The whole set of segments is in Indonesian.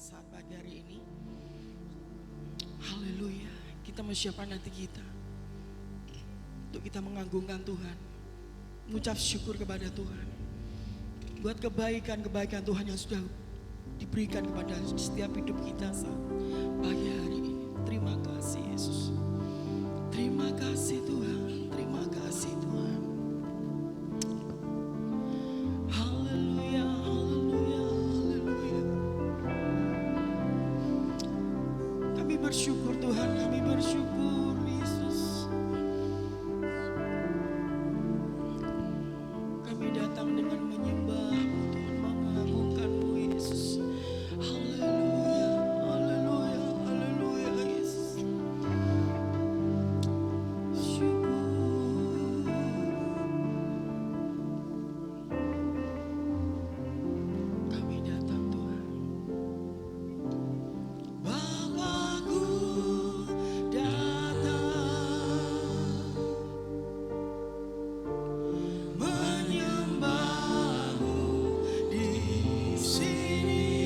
saat pagi hari ini. Haleluya. Kita menyiapkan hati kita untuk kita mengagungkan Tuhan, mengucap syukur kepada Tuhan buat kebaikan-kebaikan Tuhan yang sudah diberikan kepada setiap hidup kita saat pagi hari ini. Terima kasih Yesus. Terima kasih Tuhan. Terima kasih Tuhan. Haleluya, haleluya, haleluya. Kami bersyukur Tuhan, kami bersyukur Yesus. Kami datang dengan menyembah-Mu Tuhan, mengagungkan-Mu Yesus. Haleluya, haleluya, haleluya Yesus. Syukur. Kami datang Tuhan. Bapakku datang menyembah-Mu di sini.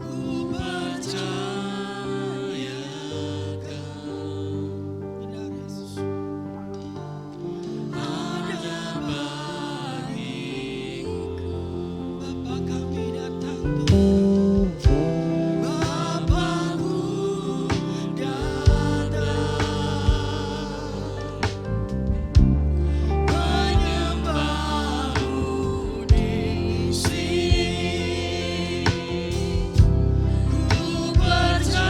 Ku percayakan, benar Yesus, ada bagiku. Bapa kami datang Tuhan. Bapakku datang menyembah-Mu di sini. Ku percayakan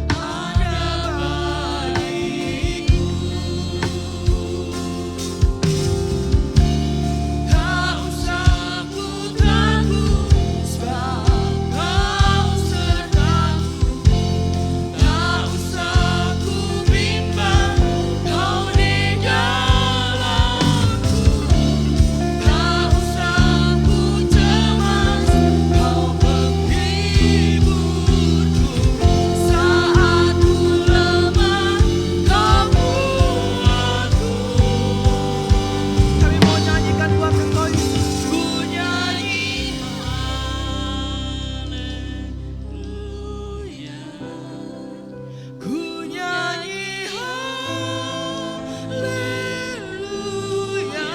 ada bagiku. Tak usah ku takut, sebab Kau sertaku. Tak usah ku bimbang, Kau di dalamku. Tak usah ku cemas, Kau penghiburku. Saat ku lemah, Kau kuatku. Kami mau nyanyikan buat Engkau Yesus. Ku nyanyi haleluya. Ku nyanyi haleluya.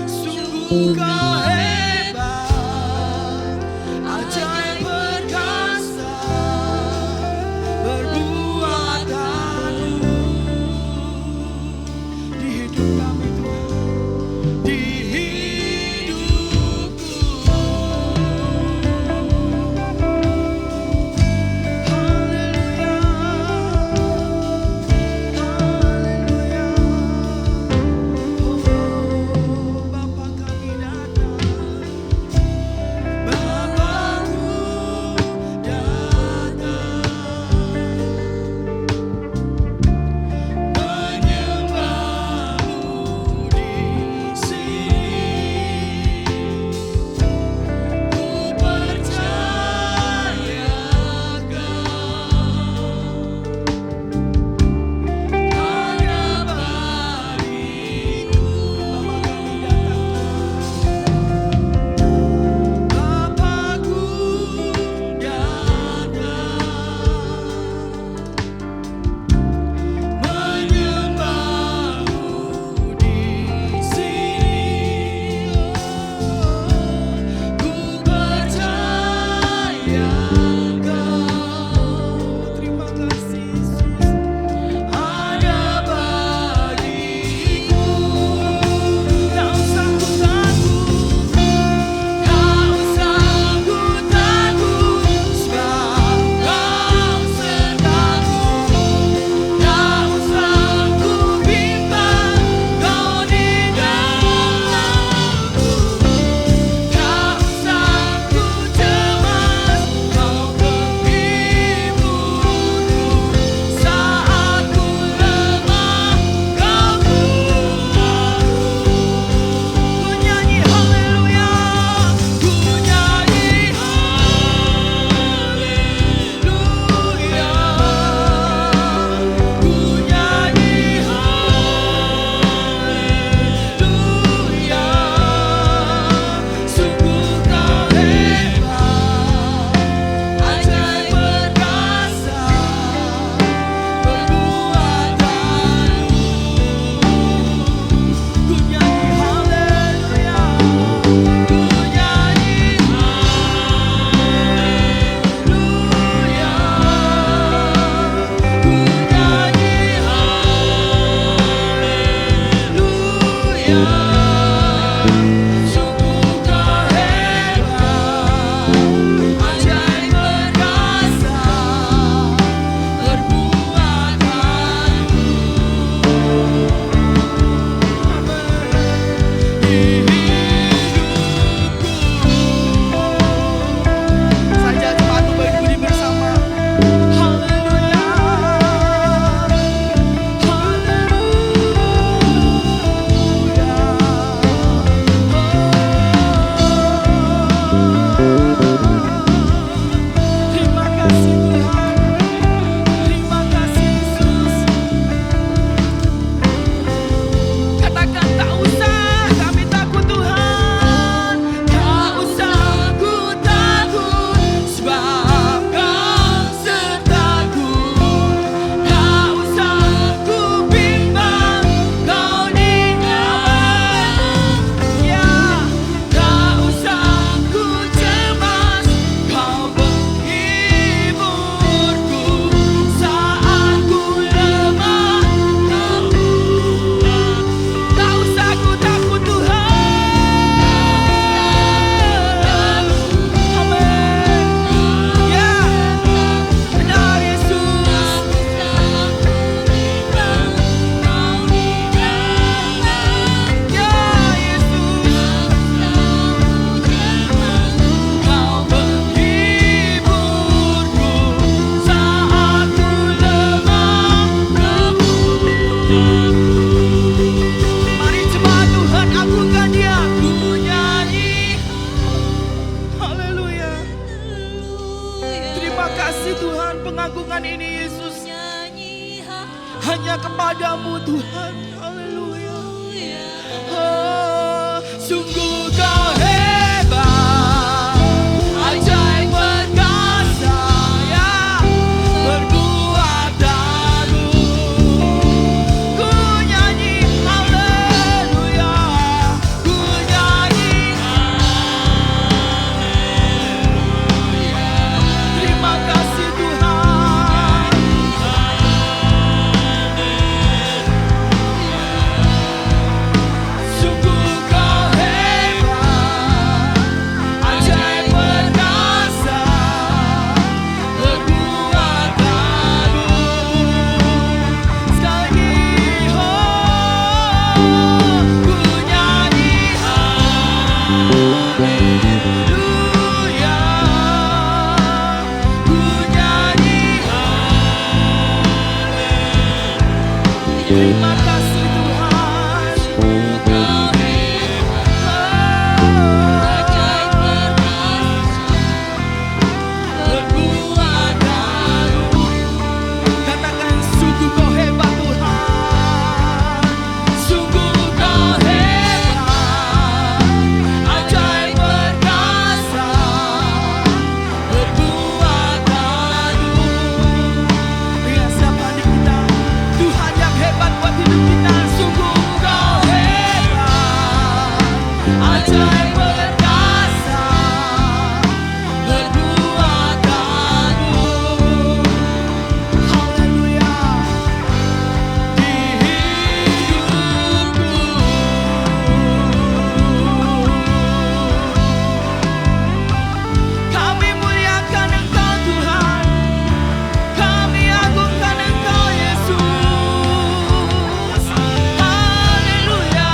Sungguh Kau hebat, ajaib perkasa perbuatan-Mu di hidup kami Tuhan, di hidupku. Haleluya, haleluya. Oh Bapa kami datang. kepadamu Tuhan. Haleluya. Oh, sungguh kau hebat, ajaib perkasa, ya, berbuat agung. Ku nyanyi haleluya, ku nyanyi haleluya. Terima kasih Tuhan. Sungguh kau hebat, ajaib perkasa, berbuat agung. Sekali lagi, oh, ku nyanyi haleluya, ku nyanyi haleluya. Terima kasih Tuhan. Kau hebat, ajaib perkasa, berbuat agung. Katakan sungguh kau hebat Tuhan. Sungguh kau hebat, ajaib perkasa, berbuat agung. Dengan siapa di kita, Tuhan yang hebat buat hidup kita. Sungguh kau hebat, ajaib perkasa, berbuat agung. Haleluya. Di hidupku kami muliakan Engkau Tuhan, kami agungkan Engkau Yesus. Haleluya.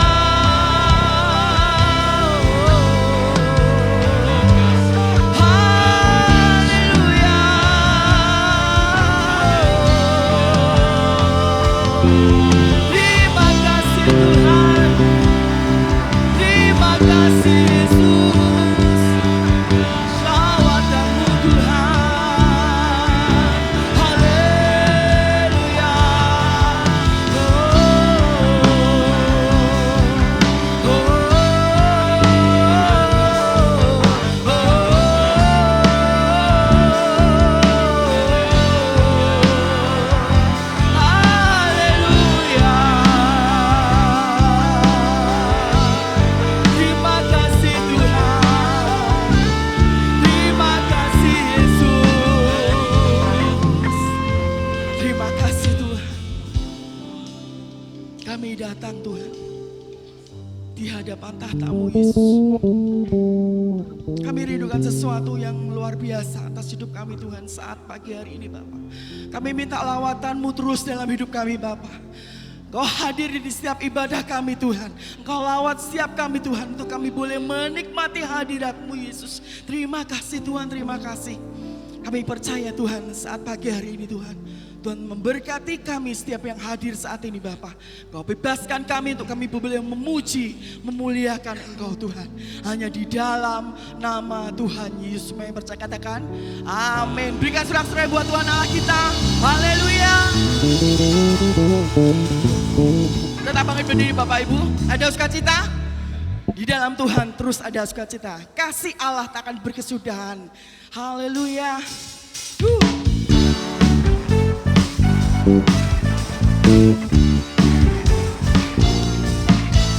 Haleluya. Terima kasih Tuhan, terima kasih Yesus. Lawatanmu Tuhan. Haleluya. Haleluya. Terima kasih Tuhan, terima kasih Yesus. Terima kasih Tuhan. Kami datang Tuhan di hadapan tahta-Mu Yesus. Kami rindukan sesuatu yang luar biasa atas hidup kami Tuhan saat pagi hari ini Bapa. Kami minta lawatan-Mu terus dalam hidup kami Bapa. Engkau hadir di setiap ibadah kami Tuhan. Engkau lawat setiap kami Tuhan, untuk kami boleh menikmati hadirat-Mu Yesus. Terima kasih Tuhan, terima kasih. Kami percaya Tuhan saat pagi hari ini Tuhan, Tuhan memberkati kami setiap yang hadir saat ini Bapa. Kau bebaskan kami untuk kami boleh memuji, memuliakan Engkau Tuhan. Hanya di dalam nama Tuhan Yesus. Semua yang percaya katakan amin. Berikan sorak-sorai buat Tuhan Allah kita. Haleluya. Tetap bangkit berdiri Bapak Ibu. Ada sukacita? Di dalam Tuhan terus ada sukacita. Kasih Allah tak akan berkesudahan. Haleluya.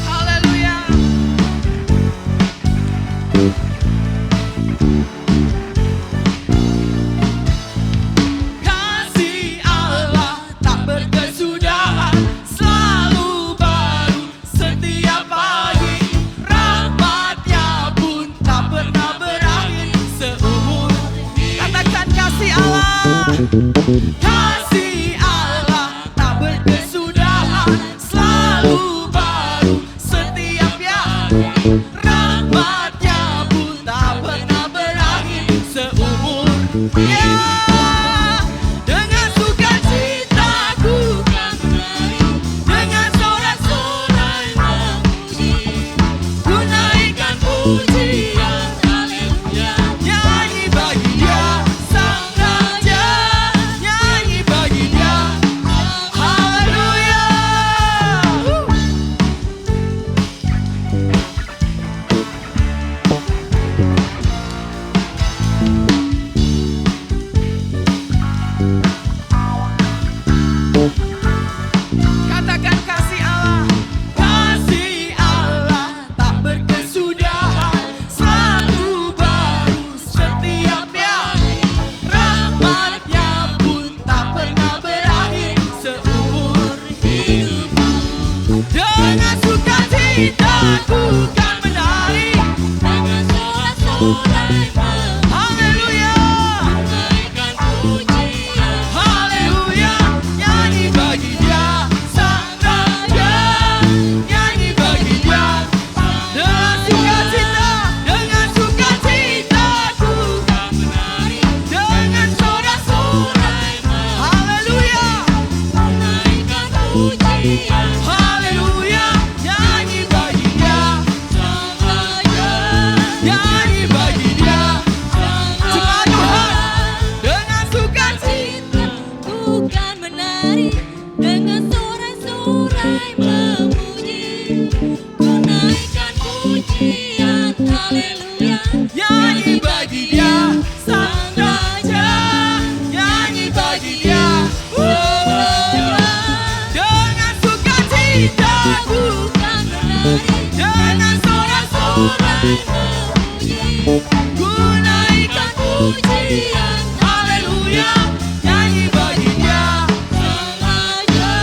Haleluya. Kasih Allah tak berkesudahan, selalu baru setiap pagi. Rahmat-Nya pun tak pernah berakhir seumur. Katakan kasih Allah. Kasih Allah pujian. Haleluya, nyanyi bagi Dia, nyanyi bagi Dia. Semua Tuhan dengan sukacita, Bukan menari dengan sorai-sorai memuji, ku naikkan pujian, haleluya. nyanyi bagi Dia, Sang Raja, nyanyi bagi Dia. Dengan sukacita, Bukan menari dengan sorak-sorai, memuji, ku naikkan pujian, haleluya, nyanyi bagi Dia, Sang Raja,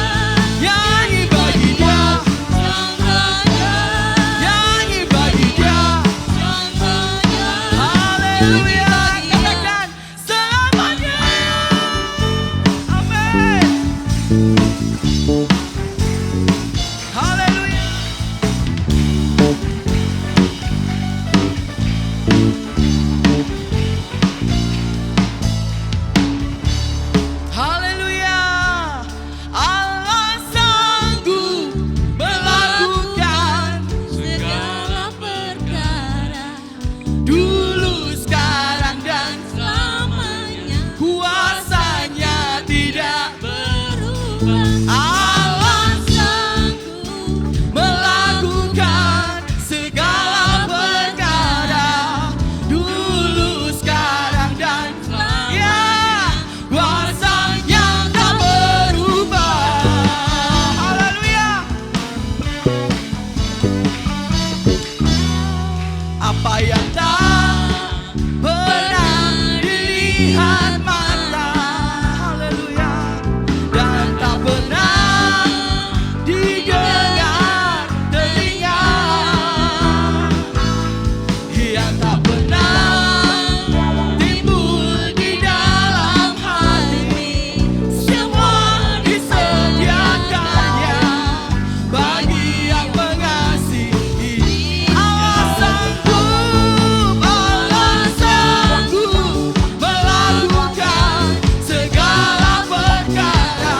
nyanyi bagi Dia, Sang Raja, nyanyi bagi Dia. Sang Raja. Haleluya, katakan selamanya. Amin. Haleluya. Haleluya. Allah sanggup melakukan Segala perkara dulu, sekarang, dan selamanya kuasanya tidak berubah. Allah Sanggup melakukan segala perkara dulu, sekarang, dan ya, kuasanya tak berubah. Haleluya. Apa yang tak pernah dilihat mata, haleluya, dan tak pernah didengar telinga, yang tak pernah timbul di dalam hati, semua disediakannya bagi yang mengasihi. Allah sanggup melakukan segala perkara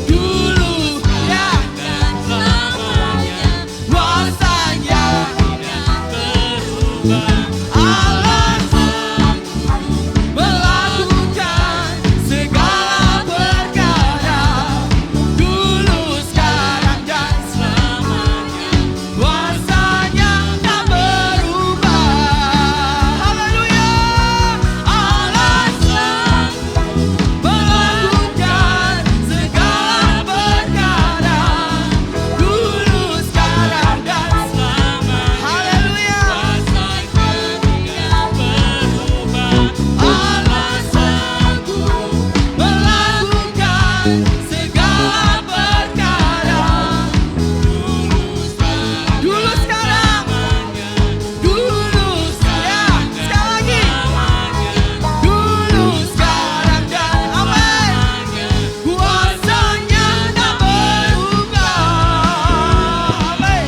dulu, ya, dan selamanya kuasanya tidak berubah. Allah melakukan segala perkara dulu, sekarang, dan Selamanya kuasanya tak berubah. Haleluya. Allah melakukan segala perkara dulu, sekarang, dan haleluya. Allah sanggup melakukan segala perkara dulu, sekarang, dulu, ya, sekali lagi, dulu, sekarang, dan amin. Kuasanya tak berubah. Amin.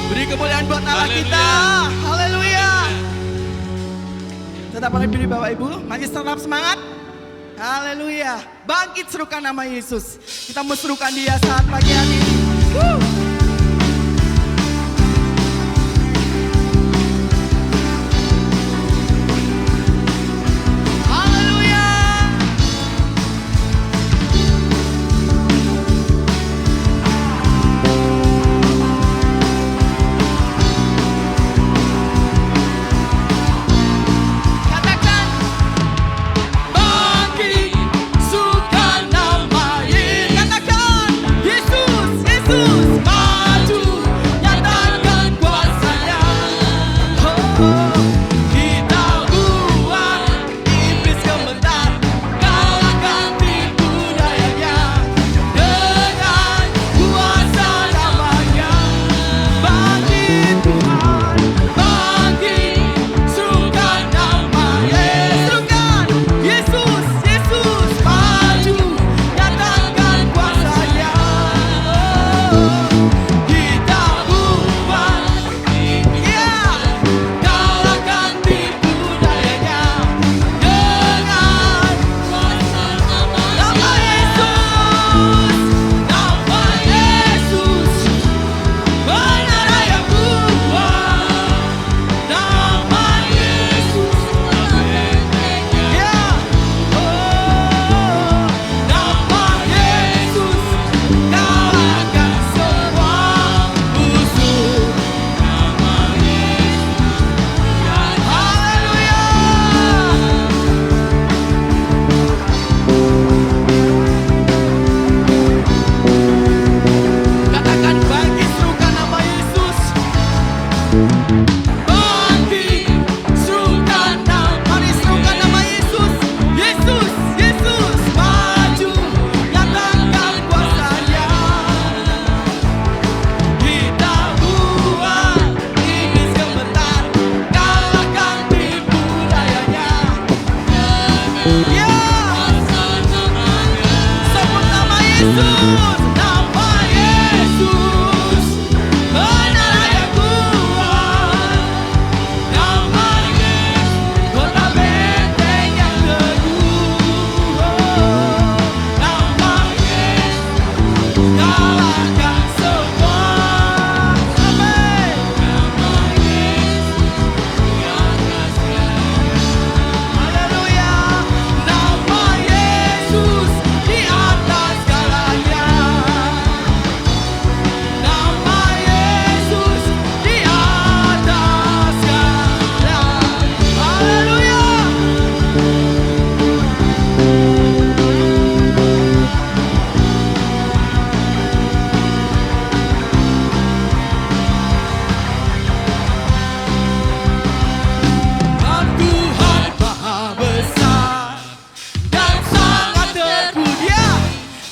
Beri kemuliaan buat Allah kita. Haleluya. Tetap berdiri Bapak Ibu, masih tetap semangat. Haleluya. Bangkit, serukan nama Yesus. Kita mau serukan Dia saat pagi hari ini. Haleluya. Katakan bangkit, suka nama Yesus. Katakan Yesus, Yesus.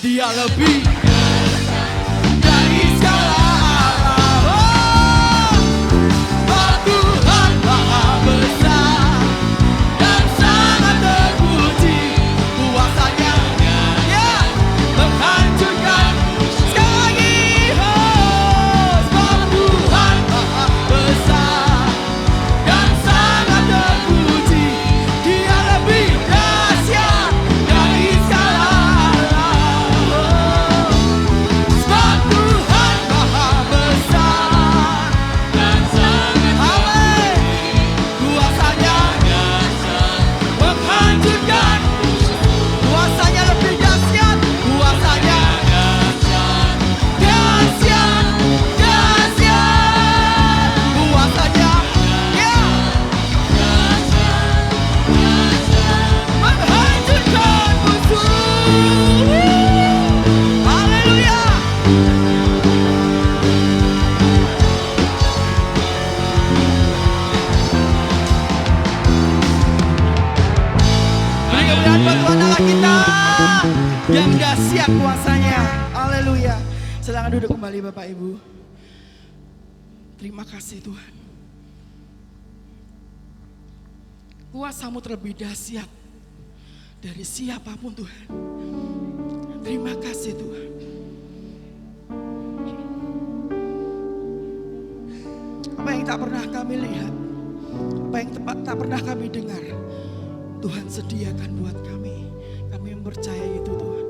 Dia lebih dari segala alam. Oh Tuhan Maha Besar dan sangat terpuji, kuasanya ya menghancurkan sekali. Oh Tuhan Maha Besar dan sangat terpuji, Dia lebih dahsyat dari segala yang dahsyat kuasanya. Haleluya. Silakan duduk kembali Bapak Ibu. Terima kasih Tuhan. Kuasa-Mu terlebih dahsyat dari siapapun Tuhan. Terima kasih Tuhan. Apa yang tak pernah kami lihat, apa yang tak pernah kami dengar, Tuhan sediakan buat kami. Kami mempercayai itu Tuhan.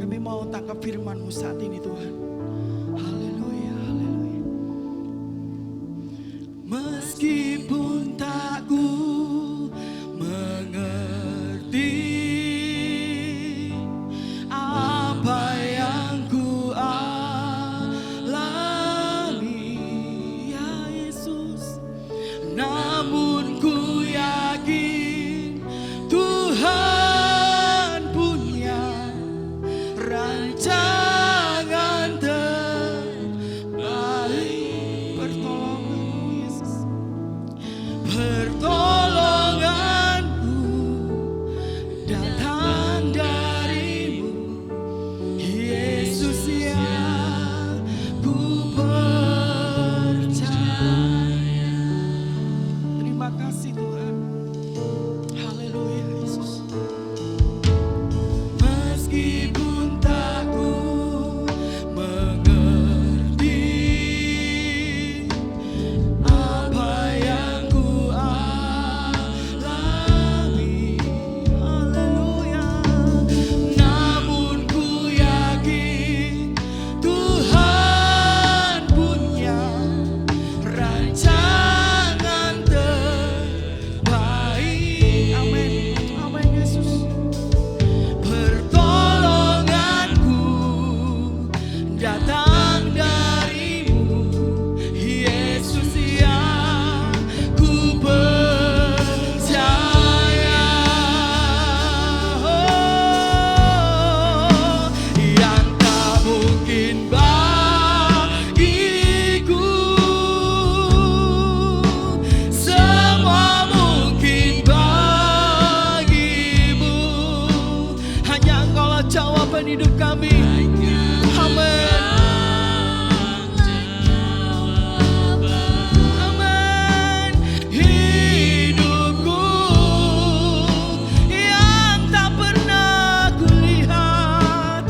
Kami mau tangkap firman-Mu saat ini Tuhan. Haleluya, haleluya. Meskipun tak ku mengerti apa yang ku alami, ya Yesus, namun ku yakin Tuhan punya rancangan terbaik. Pertolongan-Mu Yesus, pertolongan-Mu datang dari-Mu Yesus yang ku percaya. Terima kasih Tuhan. Haleluya Yesus. Meskipun tak ku mengerti apa yang ku alami, haleluya, namun ku yakin Tuhan punya rancangan terbaik. Amin, amin Yesus. Pertolonganku datang dari-Mu Yesus yang ku percaya. Oh, yang tak mungkin bagiku, semua mungkin bagi-Mu. Hanya Engkaulah jawaban hidup kami. Amin. Amin. Hidupku yang tak pernah kulihat,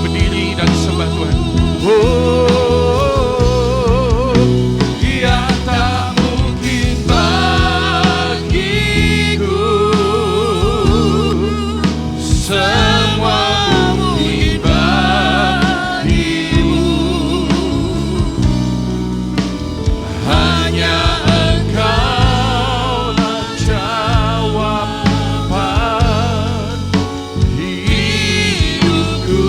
berdiri dan sembah Tuhan. Oh, yang tak mungkin bagiku, semua mungkin bagimu. Hanya Engkaulah jawaban hidupku.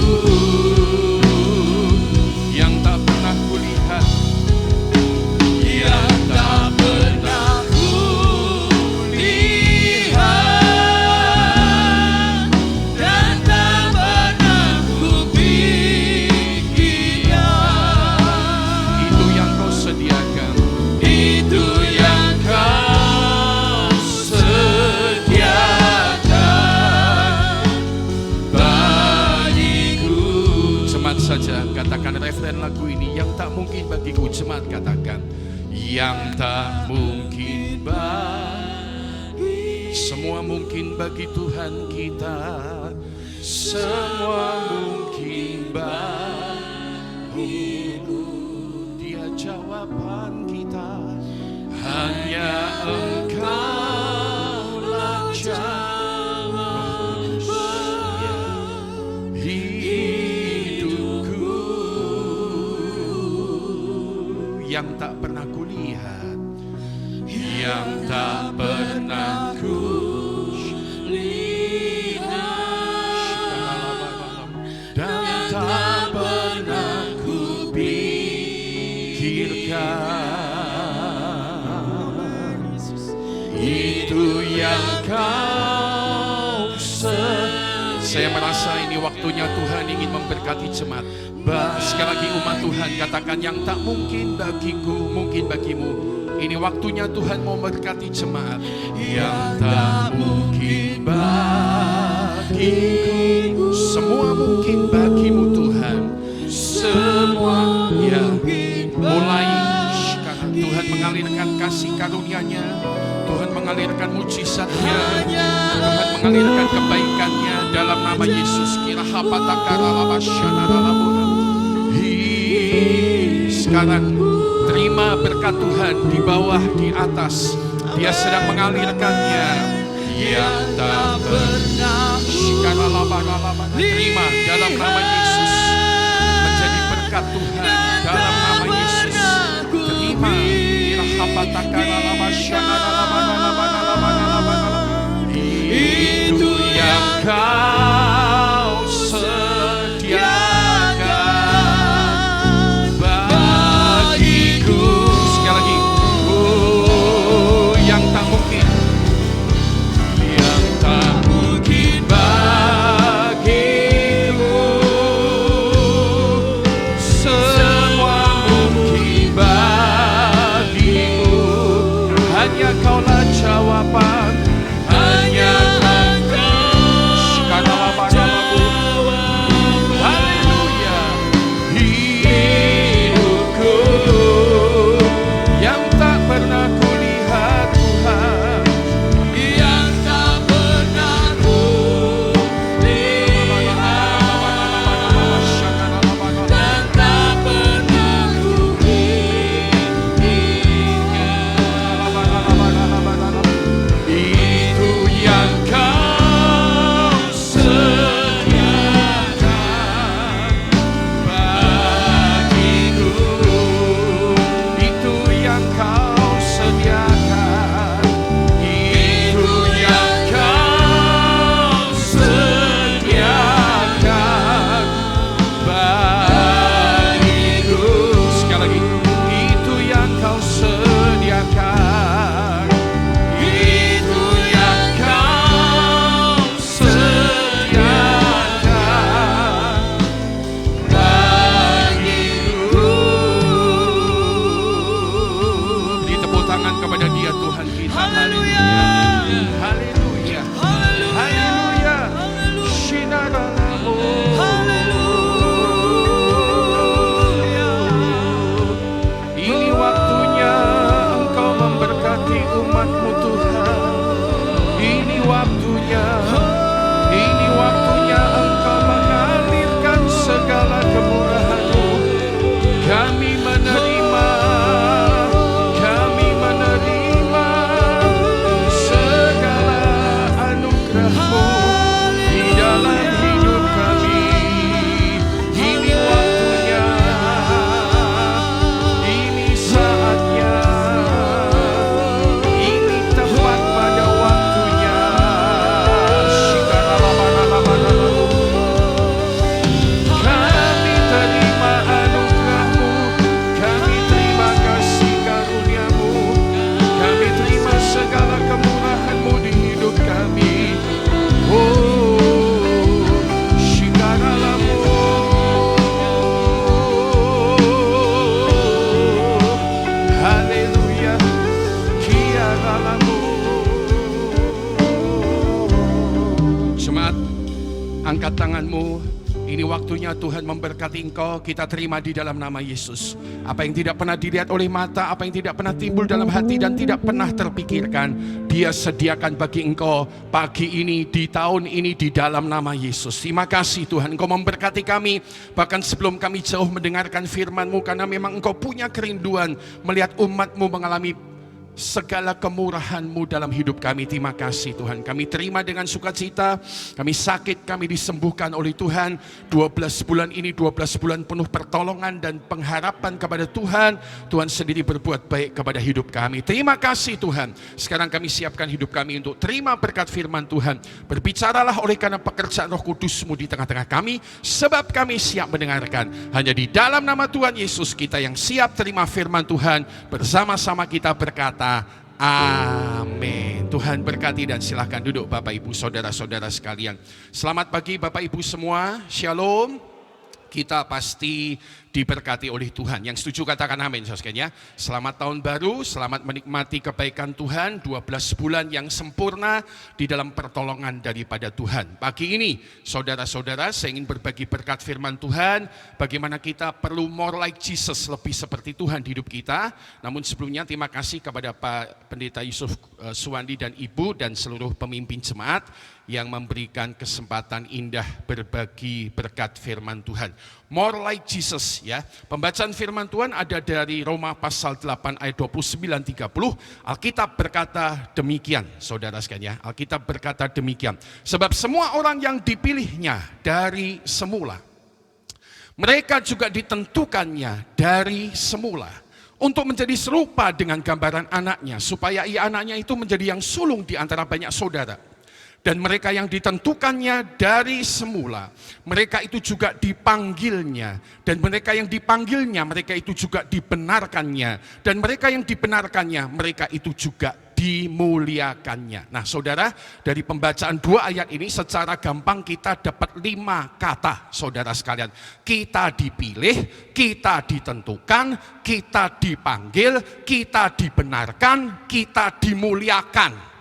Yang tak pernah kulihat, yang tak pernah kulihat, dan tak pernah kupikirkan. Itu yang Kau sediakan, itu yang Kau sediakan bagiku. Jemaat saja katakan referen lagu ini, yang tak mungkin bagiku. Jemaat katakan, yang tak mungkin bagi, semua mungkin bagi Tuhan kita, semua mungkin bagiku. Dia jawaban kita, hanya Engkaulah jawaban hidupku. Yang tak pernah kulihat, yang tak pernah kulihat, dan tak pernah kupikirkan. Itu yang Kau Saya merasa ini waktunya Tuhan ingin memberkati jemaat. Sekali lagi umat Tuhan katakan, yang tak mungkin bagiku mungkin bagimu. Ini waktunya Tuhan mau memberkati jemaat. Yang tak mungkin bagiku, semua mungkin bagimu Tuhan. Semua yang mulai karena Tuhan mengalirkan kasih karunia-Nya, Tuhan mengalirkan mujizat-Nya, Tuhan mengalirkan kebaikan-Nya dalam nama Yesus. Sekarang terima berkat Tuhan di bawah, di atas. Dia sedang mengalirkannya. Yang tak pernah terima dalam nama Yesus, menjadi berkat Tuhan dalam nama Yesus. Terima. Itu yang Kau sediakan bagiku. Sekali lagi, oh, yang tak mungkin, yang tak mungkin bagiku, sewaktunya Tuhan memberkati engkau, kita terima di dalam nama Yesus. Apa yang tidak pernah dilihat oleh mata, apa yang tidak pernah timbul dalam hati dan tidak pernah terpikirkan, Dia sediakan bagi engkau pagi ini, di tahun ini, di dalam nama Yesus. Terima kasih Tuhan, Engkau memberkati kami, bahkan sebelum kami jauh mendengarkan firman-Mu, karena memang Engkau punya kerinduan melihat umat-Mu mengalami segala kemurahan-Mu dalam hidup kami. Terima kasih Tuhan, kami terima dengan sukacita. Kami sakit, kami disembuhkan oleh Tuhan. 12 bulan ini 12 bulan penuh pertolongan dan pengharapan kepada Tuhan. Tuhan sendiri berbuat baik kepada hidup kami. Terima kasih Tuhan. Sekarang kami siapkan hidup kami untuk terima berkat firman Tuhan. Berbicaralah oleh karena pekerjaan Roh Kudus-Mu di tengah-tengah kami, sebab kami siap mendengarkan. Hanya di dalam nama Tuhan Yesus kita yang siap terima firman Tuhan. Bersama-sama kita berkata amin. Tuhan berkati dan silahkan duduk Bapak Ibu Saudara-saudara sekalian. Selamat pagi Bapak Ibu semua. Shalom. Kita pasti diberkati oleh Tuhan. Yang setuju katakan amin saudara. Selamat tahun baru, selamat menikmati kebaikan Tuhan. 12 bulan yang sempurna di dalam pertolongan daripada Tuhan. Pagi ini saudara-saudara, saya ingin berbagi berkat firman Tuhan. Bagaimana kita perlu more like Jesus, lebih seperti Tuhan di hidup kita. Namun sebelumnya terima kasih kepada Pak Pendeta Yusuf Suwandi dan Ibu dan seluruh pemimpin jemaat yang memberikan kesempatan indah berbagi berkat firman Tuhan. More like Jesus ya. Pembacaan firman Tuhan ada dari Roma pasal 8 ayat 29-30. Alkitab berkata demikian, saudara sekalian ya. Alkitab berkata demikian. Sebab semua orang yang dipilihnya dari semula, mereka juga ditentukannya dari semula untuk menjadi serupa dengan gambaran anaknya, supaya ia anaknya itu menjadi yang sulung di antara banyak saudara. Dan mereka yang ditentukannya dari semula, mereka itu juga dipanggilnya. Dan mereka yang dipanggilnya, mereka itu juga dibenarkannya. Dan mereka yang dibenarkannya, mereka itu juga dimuliakannya. Nah saudara, dari pembacaan 2 ayat ini secara gampang kita dapat 5 kata saudara sekalian. Kita dipilih, kita ditentukan, kita dipanggil, kita dibenarkan, kita dimuliakan.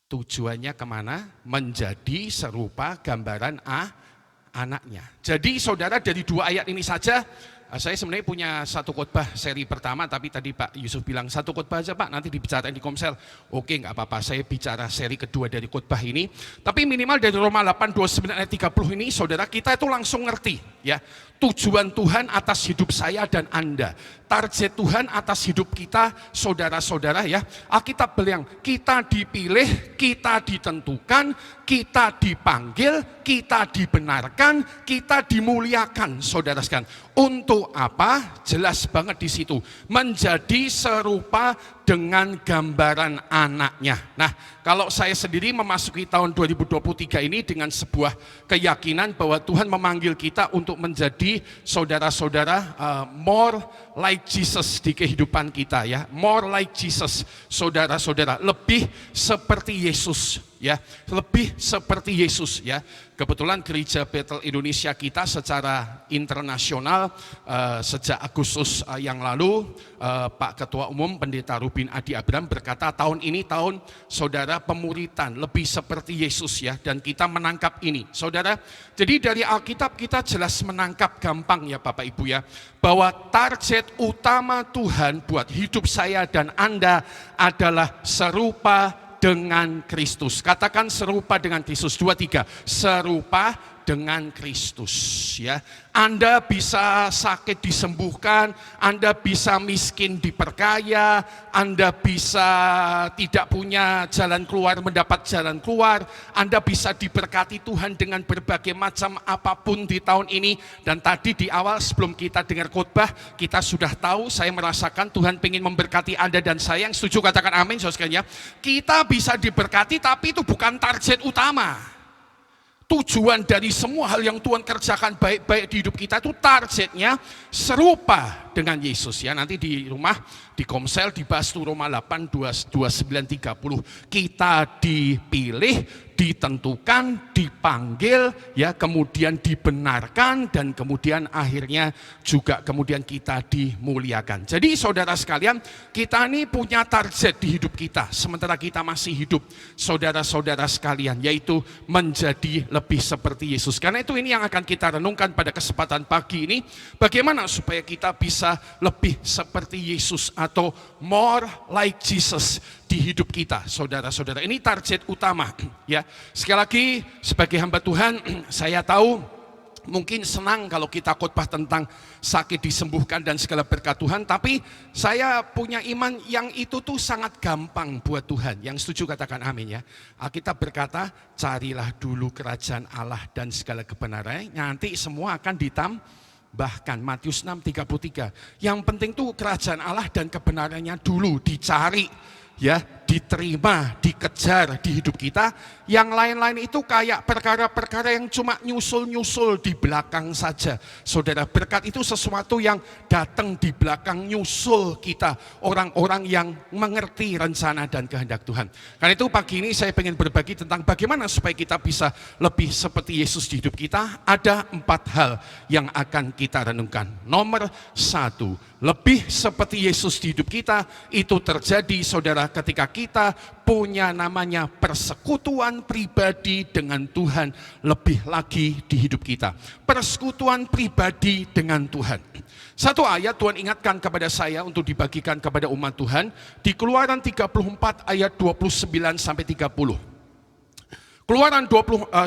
Tujuannya kemana? Menjadi serupa gambaran anaknya. Jadi saudara, dari 2 ayat ini saja, saya sebenarnya punya satu khotbah seri pertama, tapi tadi Pak Yusuf bilang satu khotbah aja Pak, nanti dibicarain di Komsel. Oke, nggak apa-apa, saya bicara seri kedua dari khotbah ini. Tapi minimal dari Roma 8, 29 ayat 30 ini, saudara, kita itu langsung ngerti ya. Tujuan Tuhan atas hidup saya dan Anda, target Tuhan atas hidup kita, saudara-saudara ya. Alkitab bilang kita dipilih, kita ditentukan, kita dipanggil, kita dibenarkan, kita dimuliakan, saudara sekalian. Untuk apa? Jelas banget di situ. Menjadi serupa dengan gambaran anaknya. Nah, kalau saya sendiri memasuki tahun 2023 ini dengan sebuah keyakinan bahwa Tuhan memanggil kita untuk menjadi saudara-saudara more like Jesus di kehidupan kita ya. More like Jesus, saudara-saudara, lebih seperti Yesus ya, lebih seperti Yesus ya. Kebetulan Gereja Bethel Indonesia kita secara internasional sejak Agustus yang lalu Pak Ketua Umum Pendeta Rubin Adi Abraham berkata tahun ini tahun saudara pemuritan, lebih seperti Yesus ya, dan kita menangkap ini saudara. Jadi dari Alkitab kita jelas menangkap gampang ya Bapak Ibu ya, bahwa target utama Tuhan buat hidup saya dan Anda adalah serupa dengan Kristus. Katakan serupa dengan Kristus. 2, 3. Serupa dengan Kristus ya. Anda bisa sakit disembuhkan, Anda bisa miskin diperkaya, Anda bisa tidak punya jalan keluar mendapat jalan keluar, Anda bisa diberkati Tuhan dengan berbagai macam apapun di tahun ini. Dan tadi di awal sebelum kita dengar khotbah, kita sudah tahu, saya merasakan Tuhan ingin memberkati Anda dan saya. Yang setuju katakan amin saudara sekalian ya. Kita bisa diberkati tapi itu bukan target utama. Tujuan dari semua hal yang Tuhan kerjakan baik-baik di hidup kita itu targetnya serupa dengan Yesus ya. Nanti di rumah, di Komsel dibahas tuh Roma 8, 29, 30. Kita dipilih, ditentukan, dipanggil, ya, kemudian dibenarkan, dan kemudian akhirnya juga kemudian kita dimuliakan. Jadi saudara sekalian, kita ini punya target di hidup kita sementara kita masih hidup, saudara-saudara sekalian, yaitu menjadi lebih seperti Yesus. Karena itu ini yang akan kita renungkan pada kesempatan pagi ini, bagaimana supaya kita bisa lebih seperti Yesus atau more like Jesus di hidup kita, saudara-saudara. Ini target utama ya. Sekali lagi, sebagai hamba Tuhan, saya tahu mungkin senang kalau kita khotbah tentang sakit disembuhkan dan segala berkat Tuhan, tapi saya punya iman yang itu tuh sangat gampang buat Tuhan. Yang setuju katakan amin ya. Alkitab berkata, carilah dulu kerajaan Allah dan segala kebenarannya, nanti semua akan bahkan Matius 6:33. Yang penting tuh kerajaan Allah dan kebenarannya dulu dicari, ya, diterima, dikejar di hidup kita. Yang lain-lain itu kayak perkara-perkara yang cuma nyusul-nyusul di belakang saja. Saudara, berkat itu sesuatu yang datang di belakang, nyusul kita, orang-orang yang mengerti rencana dan kehendak Tuhan. Karena itu pagi ini saya ingin berbagi tentang bagaimana supaya kita bisa lebih seperti Yesus di hidup kita. Ada 4 hal yang akan kita renungkan. Nomor 1, lebih seperti Yesus di hidup kita itu terjadi, saudara, ketika kita punya namanya persekutuan pribadi dengan Tuhan lebih lagi di hidup kita. Persekutuan pribadi dengan Tuhan. Satu ayat Tuhan ingatkan kepada saya untuk dibagikan kepada umat Tuhan di Keluaran 34 ayat 29 sampai 30. Keluaran 34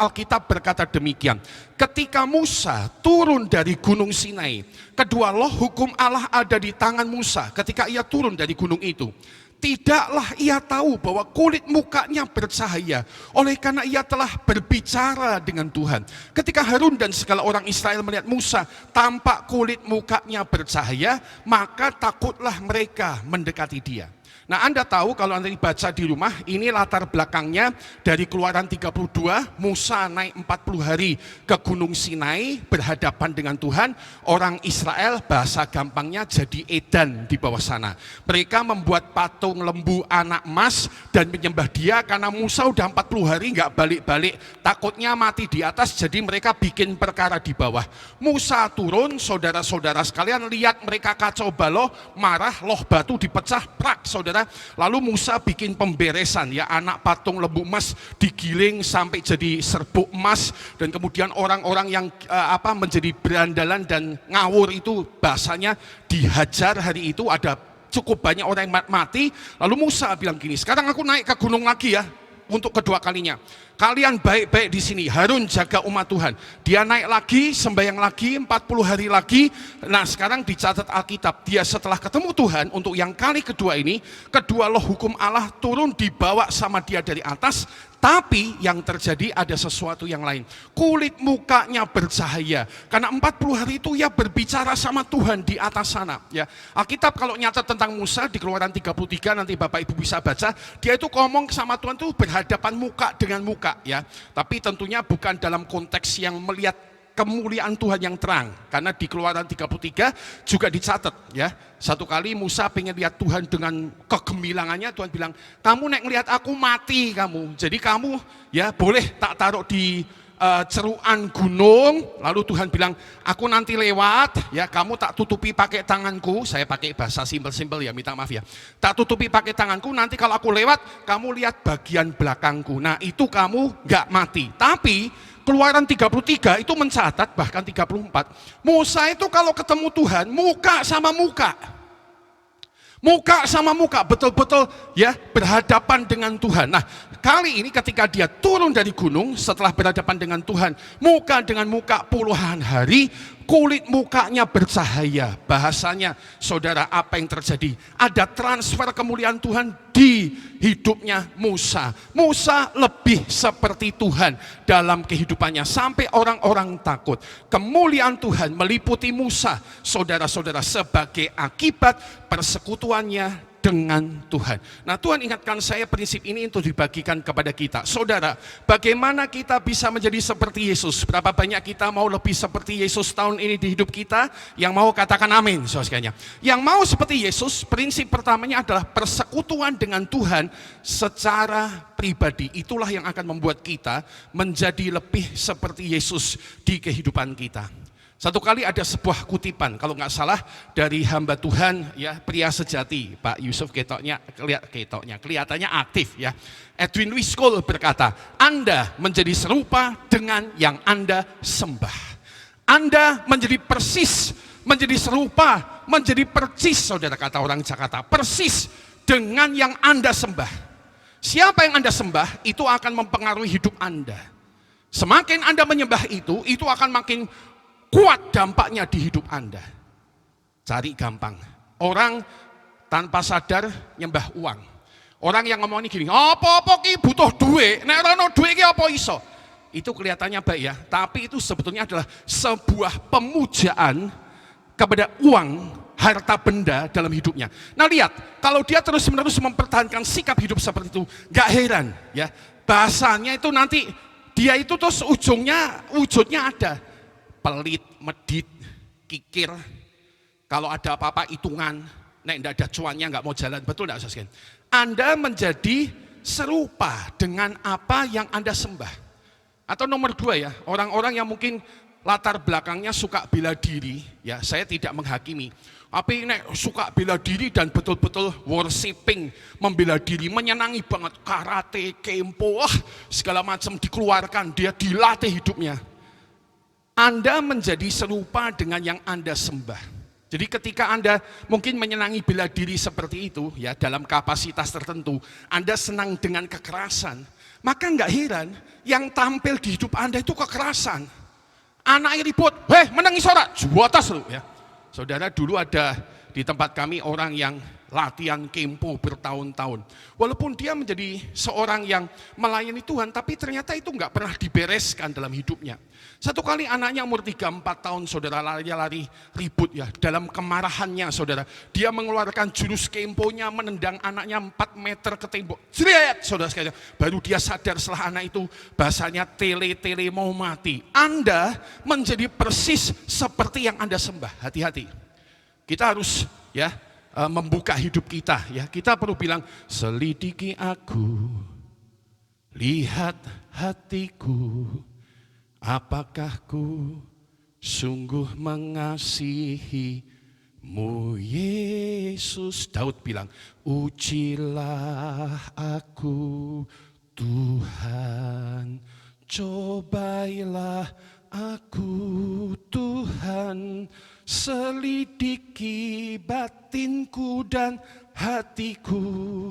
Alkitab berkata demikian. Ketika Musa turun dari gunung Sinai, kedua loh hukum Allah ada di tangan Musa. Ketika ia turun dari gunung itu, tidaklah ia tahu bahwa kulit mukanya bercahaya, oleh karena ia telah berbicara dengan Tuhan. Ketika Harun dan segala orang Israel melihat Musa tampak kulit mukanya bercahaya, maka takutlah mereka mendekati dia. Nah, Anda tahu kalau Anda baca di rumah, ini latar belakangnya dari Keluaran 32, Musa naik 40 hari ke Gunung Sinai berhadapan dengan Tuhan. Orang Israel, bahasa gampangnya jadi edan di bawah sana. Mereka membuat patung lembu anak emas dan menyembah dia karena Musa udah 40 hari nggak balik-balik, takutnya mati di atas, jadi mereka bikin perkara di bawah. Musa turun, saudara-saudara sekalian, lihat mereka kacau balau, marah, loh batu dipecah, prak, saudara. Lalu Musa bikin pemberesan, ya, anak patung lembu emas digiling sampai jadi serbuk emas, dan kemudian orang-orang yang menjadi berandalan dan ngawur itu bahasanya dihajar hari itu, ada cukup banyak orang yang mati. Lalu Musa bilang gini, sekarang aku naik ke gunung lagi ya, untuk kedua kalinya. Kalian baik-baik di sini, Harun jaga umat Tuhan. Dia naik lagi, sembahyang lagi, 40 hari lagi. Nah, sekarang dicatat Alkitab, dia setelah ketemu Tuhan untuk yang kali kedua ini, kedua loh hukum Allah turun dibawa sama dia dari atas. Tapi yang terjadi ada sesuatu yang lain. Kulit mukanya bercahaya. Karena 40 hari itu ia berbicara sama Tuhan di atas sana. Ya. Alkitab kalau nyatat tentang Musa di Keluaran 33, nanti Bapak Ibu bisa baca. Dia itu ngomong sama Tuhan itu berhadapan muka dengan muka. Ya. Tapi tentunya bukan dalam konteks yang melihat kemuliaan Tuhan yang terang. Karena di Keluaran 33 juga dicatat, ya. Satu kali Musa pengen lihat Tuhan dengan kegemilangannya, Tuhan bilang, kamu naik ngelihat aku mati kamu. Jadi kamu, ya, boleh tak taruh di ceruan gunung. Lalu Tuhan bilang, aku nanti lewat, ya, kamu tak tutupi pakai tanganku. Saya pakai bahasa simpel-simpel ya, minta maaf ya. Tak tutupi pakai tanganku, nanti kalau aku lewat, kamu lihat bagian belakangku. Nah, itu kamu gak mati. Tapi Keluaran 33 itu mencatat, bahkan 34, Musa itu kalau ketemu Tuhan, muka sama muka. Muka sama muka, betul-betul, ya, berhadapan dengan Tuhan. Nah, kali ini ketika dia turun dari gunung setelah berhadapan dengan Tuhan, muka dengan muka puluhan hari, kulit mukanya bercahaya. Bahasanya, saudara, apa yang terjadi? Ada transfer kemuliaan Tuhan di hidupnya Musa. Musa lebih seperti Tuhan dalam kehidupannya sampai orang-orang takut. Kemuliaan Tuhan meliputi Musa, saudara-saudara, sebagai akibat persekutuannya dengan Tuhan. Nah, Tuhan ingatkan saya prinsip ini untuk dibagikan kepada kita. Saudara, bagaimana kita bisa menjadi seperti Yesus? Berapa banyak kita mau lebih seperti Yesus tahun ini di hidup kita? Yang mau katakan amin, saudara. Yang mau seperti Yesus, prinsip pertamanya adalah persekutuan dengan Tuhan secara pribadi. Itulah yang akan membuat kita menjadi lebih seperti Yesus di kehidupan kita. Satu kali ada sebuah kutipan, kalau nggak salah dari hamba Tuhan, ya, pria sejati, Pak Yusuf kelihatannya aktif, ya. Edwin Wiskol berkata, Anda menjadi serupa dengan yang Anda sembah. Anda menjadi persis, menjadi serupa, menjadi persis, saudara, kata orang Jakarta, persis dengan yang Anda sembah. Siapa yang Anda sembah, itu akan mempengaruhi hidup Anda. Semakin Anda menyembah itu akan makin kuat dampaknya di hidup Anda. Cari gampang. Orang tanpa sadar nyembah uang. Orang yang ngomong ini gini, apa-apa ki butuh duit, nek ora ono duit ki apa iso? Itu kelihatannya baik ya, tapi itu sebetulnya adalah sebuah pemujaan kepada uang, harta benda dalam hidupnya. Nah, lihat, kalau dia terus-menerus mempertahankan sikap hidup seperti itu, gak heran ya. Bahasanya itu nanti dia itu terus wujudnya ada pelit, medit, kikir. Kalau ada apa-apa hitungan, nek enggak ada cuannya enggak mau jalan, betul enggak saudara? Anda menjadi serupa dengan apa yang Anda sembah. Atau nomor 2 ya, orang-orang yang mungkin latar belakangnya suka bela diri, ya, saya tidak menghakimi. Tapi nek suka bela diri dan betul-betul worshiping, membela diri, menyenangi banget karate, kempo, segala macam dikeluarkan, dia dilatih hidupnya. Anda menjadi serupa dengan yang Anda sembah. Jadi ketika Anda mungkin menyenangi bela diri seperti itu, ya, dalam kapasitas tertentu, Anda senang dengan kekerasan, maka enggak heran yang tampil di hidup Anda itu kekerasan. Anaknya ribut, menangis ora, juatas lu, ya. Saudara, dulu ada di tempat kami orang yang latihan kempo bertahun-tahun. Walaupun dia menjadi seorang yang melayani Tuhan, tapi ternyata itu enggak pernah dibereskan dalam hidupnya. Satu kali anaknya umur 3-4 tahun, saudara, lari ribut ya. Dalam kemarahannya, saudara, dia mengeluarkan jurus kemponya, menendang anaknya 4 meter ke tembok. Jret, saudara sekalian. Baru dia sadar setelah anak itu bahasanya tele mau mati. Anda menjadi persis seperti yang Anda sembah. Hati-hati. Kita harus ya membuka hidup kita, ya. Kita perlu bilang, selidiki aku, lihat hatiku, apakah ku sungguh mengasihimu, Yesus. Daud bilang, ujilah aku Tuhan, cobailah aku Tuhan, selidiki batinku dan hatiku,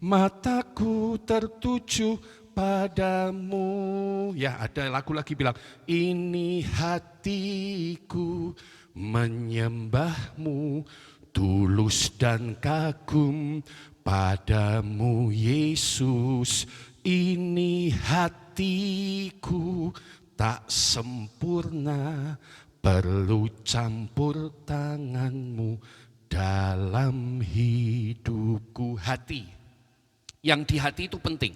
mataku tertuju padamu. Ya, ada lagu lagi bilang, ini hatiku menyembahmu, tulus dan kagum padamu Yesus. Ini hatiku tak sempurna, perlu campur tanganmu dalam hidupku. Hati, yang di hati itu penting.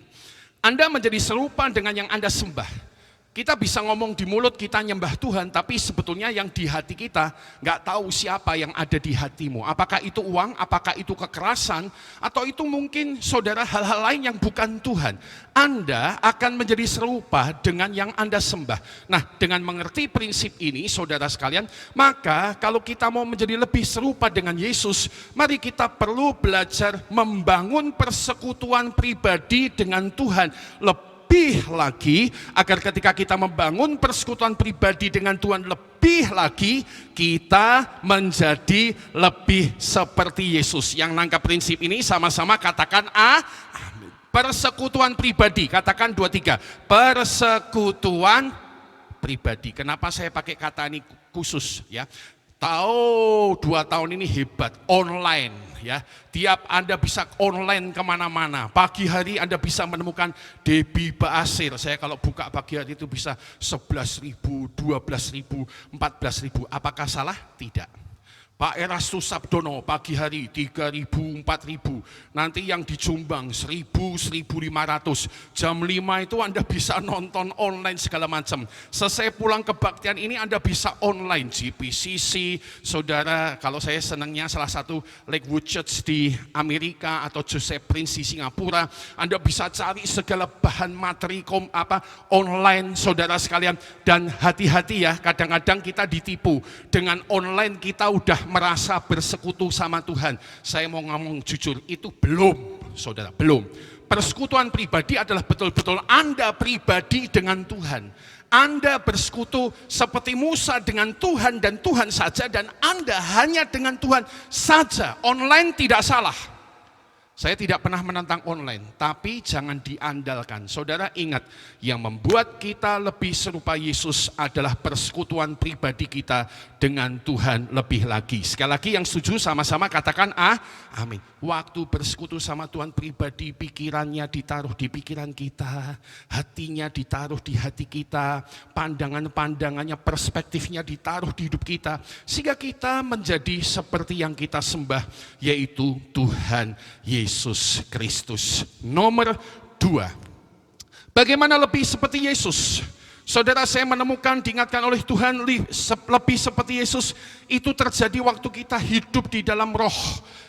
Anda menjadi serupa dengan yang Anda sembah. Kita bisa ngomong di mulut kita nyembah Tuhan, tapi sebetulnya yang di hati kita nggak tahu siapa yang ada di hatimu. Apakah itu uang, apakah itu kekerasan, atau itu mungkin saudara hal-hal lain yang bukan Tuhan. Anda akan menjadi serupa dengan yang Anda sembah. Nah, dengan mengerti prinsip ini, saudara sekalian, maka kalau kita mau menjadi lebih serupa dengan Yesus, mari kita perlu belajar membangun persekutuan pribadi dengan Tuhan lebih lagi, agar ketika kita membangun persekutuan pribadi dengan Tuhan lebih lagi, kita menjadi lebih seperti Yesus. Yang nangkap prinsip ini sama-sama katakan amin. Persekutuan pribadi, katakan 2-3. Persekutuan pribadi. Kenapa saya pakai kata ini khusus, ya? Tahu 2 tahun ini hebat, online, ya. Tiap Anda bisa online kemana-mana. Pagi hari Anda bisa menemukan Debbie Basir. Saya kalau buka pagi hari itu bisa 11.000, 12.000, 14.000. Apakah salah? Tidak. Pak Erastus Sabdono pagi hari 3.000, 4.000. Nanti yang di Jombang 1.000, 1.500. Jam 5 itu Anda bisa nonton online segala macam. Selesai pulang kebaktian ini Anda bisa online. GPCC, saudara, kalau saya senangnya salah satu Lakewood Church di Amerika atau Joseph Prince di Singapura. Anda bisa cari segala bahan materi online, saudara sekalian. Dan hati-hati ya, kadang-kadang kita ditipu. Dengan online kita udah merasa bersekutu sama Tuhan. Saya mau ngomong jujur, itu belum, saudara, belum. Persekutuan pribadi adalah betul-betul Anda pribadi dengan Tuhan. Anda bersekutu seperti Musa dengan Tuhan dan Tuhan saja, dan Anda hanya dengan Tuhan saja. Online tidak salah. Saya tidak pernah menentang online, tapi jangan diandalkan. Saudara ingat, yang membuat kita lebih serupa Yesus adalah persekutuan pribadi kita dengan Tuhan lebih lagi. Sekali lagi yang setuju sama-sama katakan amin. Waktu bersekutu sama Tuhan pribadi, pikirannya ditaruh di pikiran kita, hatinya ditaruh di hati kita, pandangan-pandangannya, perspektifnya ditaruh di hidup kita, sehingga kita menjadi seperti yang kita sembah, yaitu Tuhan Yesus Kristus. Nomor 2, bagaimana lebih seperti Yesus? Saudara, saya menemukan, diingatkan oleh Tuhan, lebih seperti Yesus itu terjadi waktu kita hidup di dalam roh.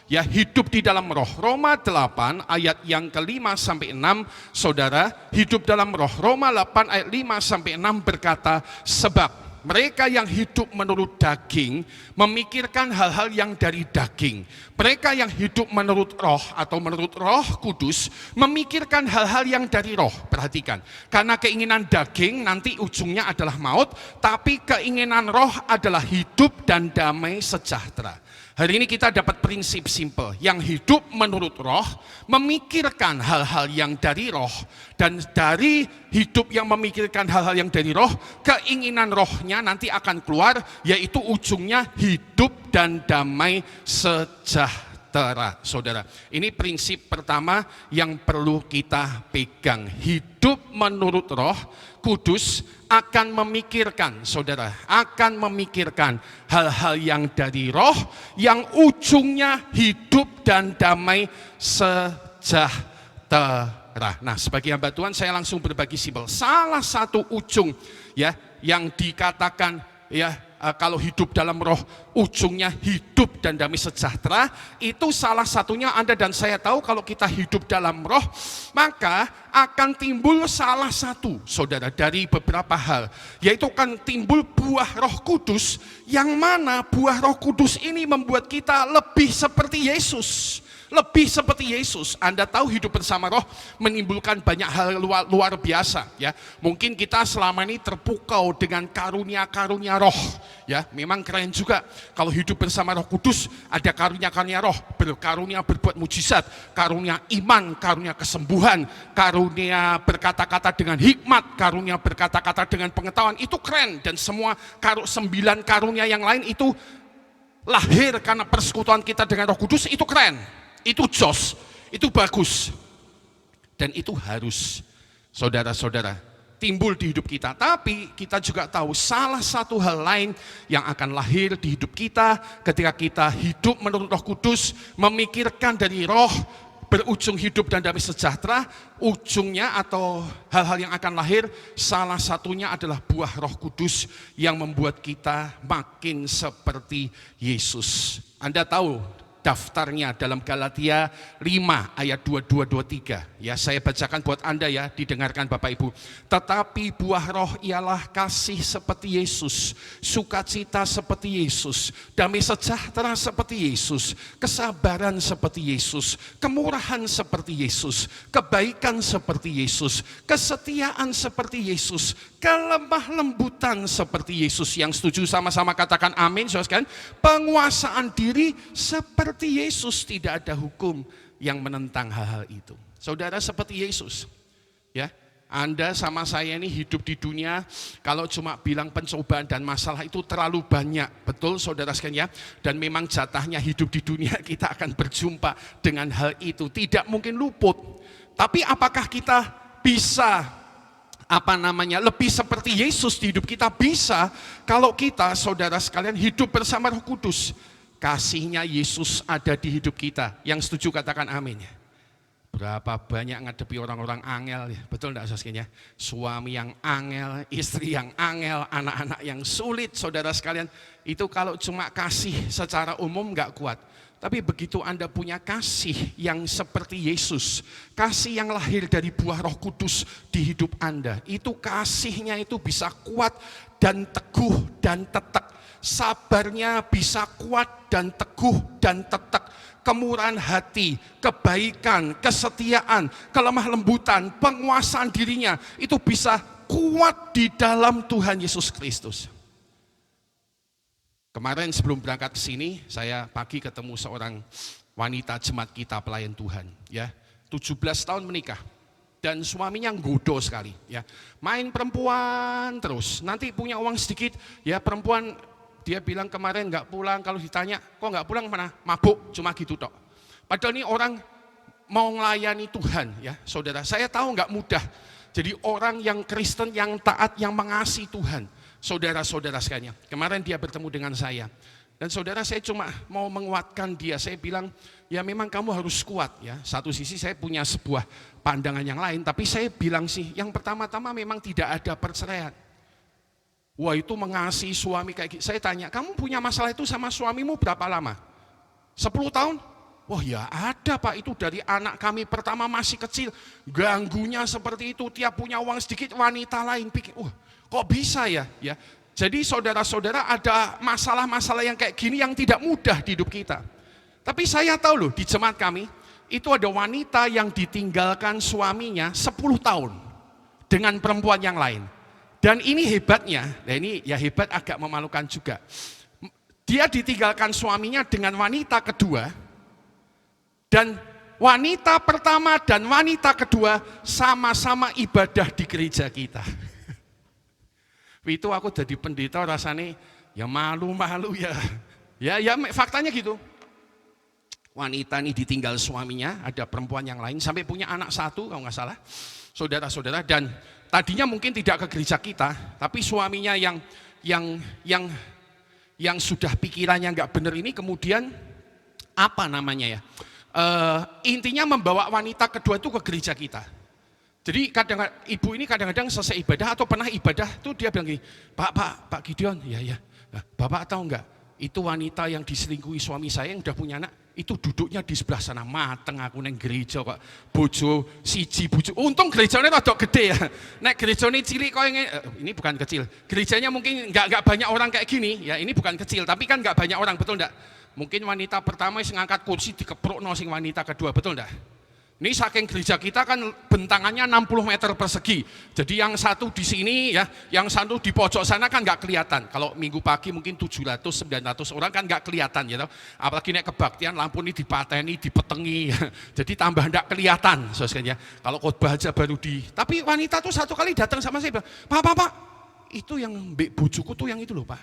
Ya, hidup di dalam roh. Roma 8 ayat yang ke-5 sampai 6, saudara, hidup dalam roh. Roma 8 ayat 5 sampai 6 berkata, sebab mereka yang hidup menurut daging memikirkan hal-hal yang dari daging. Mereka yang hidup menurut roh atau menurut Roh Kudus memikirkan hal-hal yang dari roh. Perhatikan, karena keinginan daging nanti ujungnya adalah maut, tapi keinginan roh adalah hidup dan damai sejahtera. Hari ini kita dapat prinsip simpel, yang hidup menurut roh memikirkan hal-hal yang dari roh, dan dari hidup yang memikirkan hal-hal yang dari roh, keinginan rohnya nanti akan keluar, yaitu ujungnya hidup dan damai sejahtera. Saudara, ini prinsip pertama yang perlu kita pegang. Hidup menurut Roh Kudus akan memikirkan, saudara, akan memikirkan hal-hal yang dari roh, yang ujungnya hidup dan damai sejahtera. Nah, sebagai hamba Tuhan saya langsung berbagi simpel. Salah satu ujung ya yang dikatakan kalau hidup dalam roh ujungnya hidup dan damai sejahtera, itu salah satunya Anda dan saya tahu, kalau kita hidup dalam roh maka akan timbul salah satu, saudara, dari beberapa hal, yaitu akan timbul buah Roh Kudus, yang mana buah Roh Kudus ini membuat kita lebih seperti Yesus. Lebih seperti Yesus. Anda tahu hidup bersama roh menimbulkan banyak hal luar biasa ya. Mungkin kita selama ini terpukau dengan karunia-karunia roh ya. Memang keren juga kalau hidup bersama Roh Kudus, ada karunia-karunia roh, berkarunia berbuat mujizat, karunia iman, karunia kesembuhan, karunia berkata-kata dengan hikmat, karunia berkata-kata dengan pengetahuan. Itu keren, dan semua 9 karunia yang lain itu lahir karena persekutuan kita dengan Roh Kudus. Itu keren. Itu jos, itu bagus, dan itu harus, saudara-saudara, timbul di hidup kita. Tapi kita juga tahu salah satu hal lain yang akan lahir di hidup kita ketika kita hidup menurut Roh Kudus, memikirkan dari roh, berujung hidup dan damai sejahtera. Ujungnya atau hal-hal yang akan lahir, salah satunya adalah buah Roh Kudus yang membuat kita makin seperti Yesus. Anda tahu daftarnya dalam Galatia 5 ayat 22-23. Ya, saya bacakan buat Anda ya, didengarkan Bapak Ibu. Tetapi buah roh ialah kasih seperti Yesus, sukacita seperti Yesus, damai sejahtera seperti Yesus, kesabaran seperti Yesus, kemurahan seperti Yesus, kebaikan seperti Yesus, kesetiaan seperti Yesus, kelemah lembutan seperti Yesus. Yang setuju sama-sama katakan amin, saudara sekalian. Penguasaan diri seperti Yesus, tidak ada hukum yang menentang hal-hal itu. Saudara, seperti Yesus. Ya, Anda sama saya ini hidup di dunia, kalau cuma bilang pencobaan dan masalah itu terlalu banyak. Betul saudara sekalian ya. Dan memang jatahnya hidup di dunia, kita akan berjumpa dengan hal itu. Tidak mungkin luput. Tapi apakah kita bisa lebih seperti Yesus di hidup kita? Bisa, kalau kita, saudara sekalian, hidup bersama Roh Kudus. kasihnya Yesus ada di hidup kita. Yang setuju katakan amin ya. Berapa banyak ngadepi orang-orang angel ya, betul enggak Saskinya? Suami yang angel, istri yang angel, anak-anak yang sulit, saudara sekalian. Itu kalau cuma kasih secara umum enggak kuat. Tapi begitu Anda punya kasih yang seperti Yesus, kasih yang lahir dari buah Roh Kudus di hidup Anda, itu kasihnya itu bisa kuat dan teguh dan tetap. Sabarnya bisa kuat dan teguh dan tetap. Kemurahan hati, kebaikan, kesetiaan, kelemah lembutan, penguasaan dirinya itu bisa kuat di dalam Tuhan Yesus Kristus. Kemarin sebelum berangkat ke sini, saya pagi ketemu seorang wanita jemaat kita pelayan Tuhan, ya. 17 tahun menikah dan suaminya nggoda sekali, ya. Main perempuan terus, nanti punya uang sedikit, ya perempuan. Dia bilang kemarin nggak pulang, kalau ditanya, kok nggak pulang mana? Mabuk, cuma gitu tok. Padahal ini orang mau melayani Tuhan, ya saudara. Saya tahu nggak mudah. Jadi orang yang Kristen, yang taat, yang mengasihi Tuhan. Saudara-saudara sekalian. Kemarin dia bertemu dengan saya. Dan saudara, saya cuma mau menguatkan dia. Saya bilang, ya memang kamu harus kuat ya. Satu sisi saya punya sebuah pandangan yang lain, tapi saya bilang sih, yang pertama-tama memang tidak ada perceraian. Wah itu mengasihi suami kayak gitu. Saya tanya, kamu punya masalah itu sama suamimu berapa lama? 10 tahun? Wah ya ada Pak, itu dari anak kami pertama masih kecil. Ganggunya seperti itu, tiap punya uang sedikit wanita lain pikir, wah kok bisa ya? Jadi saudara-saudara ada masalah-masalah yang kayak gini yang tidak mudah di hidup kita. Tapi saya tahu loh di jemaat kami, itu ada wanita yang ditinggalkan suaminya 10 tahun dengan perempuan yang lain. Dan ini hebatnya, nah ini ya hebat agak memalukan juga. Dia ditinggalkan suaminya dengan wanita kedua, dan wanita pertama dan wanita kedua sama-sama ibadah di gereja kita. Itu aku jadi pendeta rasanya ya malu-malu ya. Ya faktanya gitu. Wanita ini ditinggal suaminya, ada perempuan yang lain, sampai punya anak 1 kalau nggak salah. Saudara-saudara, dan tadinya mungkin tidak ke gereja kita, tapi suaminya yang sudah pikirannya nggak benar ini kemudian apa namanya ya? Intinya membawa wanita kedua itu ke gereja kita. Jadi kadang ibu ini kadang-kadang selesai ibadah atau pernah ibadah tuh dia bilang gini, Pak Gideon, ya, Bapak tahu nggak? Itu wanita yang diselingkuhi suami saya yang udah punya anak, itu duduknya di sebelah sana, mateng aku neng gereja kok, bojo. Untung gerejanya rada gede ya, nek gerejanya cilik kok ini bukan kecil, gerejanya mungkin nggak banyak orang kayak gini, ya ini bukan kecil, tapi kan nggak banyak orang, betul nggak? Mungkin wanita pertama yang ngangkat kursi dikeprokno sing wanita kedua, betul nggak? Ini saking gereja kita kan bentangannya 60 meter persegi. Jadi yang satu di sini ya, yang satu di pojok sana kan nggak kelihatan. Kalau minggu pagi mungkin 700-900 orang kan nggak kelihatan ya. Apalagi naik kebaktian lampu ini dipateni, dipetengi. Jadi tambah nggak kelihatan. Ya. Kalau khotbah aja baru tapi wanita tuh satu kali datang sama saya bilang, Pak, itu yang bojoku tuh yang itu loh Pak.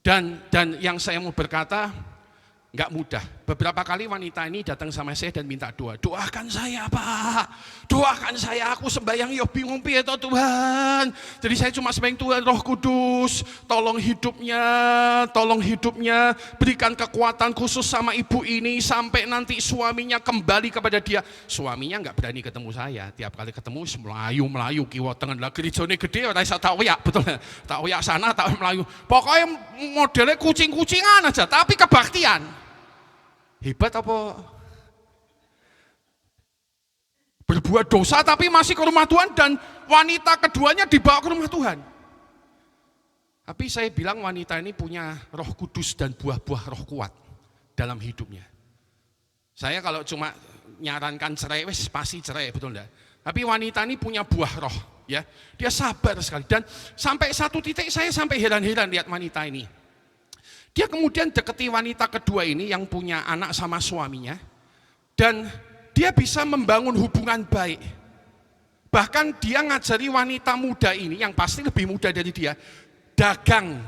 Dan yang saya mau berkata, nggak mudah. Beberapa kali wanita ini datang sama saya dan minta doa. Doakan saya Pak, doakan saya, aku sembahyang ya bingung piye to Tuhan. Jadi saya cuma sembahyang Tuhan Roh Kudus, tolong hidupnya, berikan kekuatan khusus sama ibu ini sampai nanti suaminya kembali kepada dia. Suaminya nggak berani ketemu saya, tiap kali ketemu melayu kiwa tengen lah gerejane gede ora iso tak oyak, betul. Tak oyak sana, tak melayu. Pokoknya modelnya kucing-kucingan aja, tapi kebaktian. Hebat apa? Berbuat dosa tapi masih ke rumah Tuhan dan wanita keduanya dibawa ke rumah Tuhan. Tapi saya bilang wanita ini punya Roh Kudus dan buah-buah roh kuat dalam hidupnya. Saya kalau cuma nyarankan cerai, wes pasti cerai, betul enggak? Tapi wanita ini punya buah roh, ya. Dia sabar sekali dan sampai satu titik saya sampai heran-heran lihat wanita ini. Dia kemudian deketi wanita kedua ini yang punya anak sama suaminya dan dia bisa membangun hubungan baik. Bahkan dia ngajari wanita muda ini yang pasti lebih muda dari dia dagang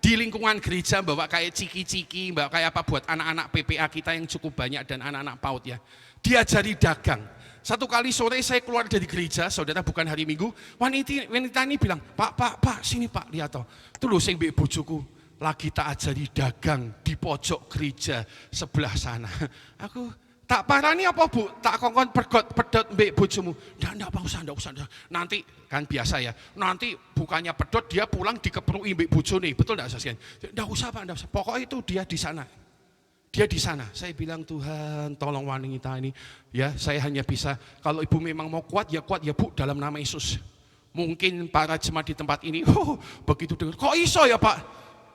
di lingkungan gereja, bawa kayak ciki-ciki, bawa kayak apa buat anak-anak PPA kita yang cukup banyak dan anak-anak PAUD ya. Diajari dagang. Satu kali sore saya keluar dari gereja, saudara, bukan hari Minggu, wanita ini bilang, Pak, sini Pak, lihat toh. Itu loh sing mbek bojoku. lagi tak ajari dagang di pojok gereja sebelah sana. Aku tak parani apa Bu? Tak kongkon pedot mbek bojomu. Ndak usah. Nanti kan biasa ya. Nanti bukannya pedot dia pulang dikeprui mbek bojone. Betul enggak Saskian? Ndak usah Pak, ndak usah. Pokoknya itu dia di sana. Dia di sana. Saya bilang Tuhan tolong wanita ini. Ya saya hanya bisa. Kalau ibu memang mau kuat ya Bu dalam nama Yesus. Mungkin para jemaat di tempat ini, begitu dengar, kok iso ya Pak?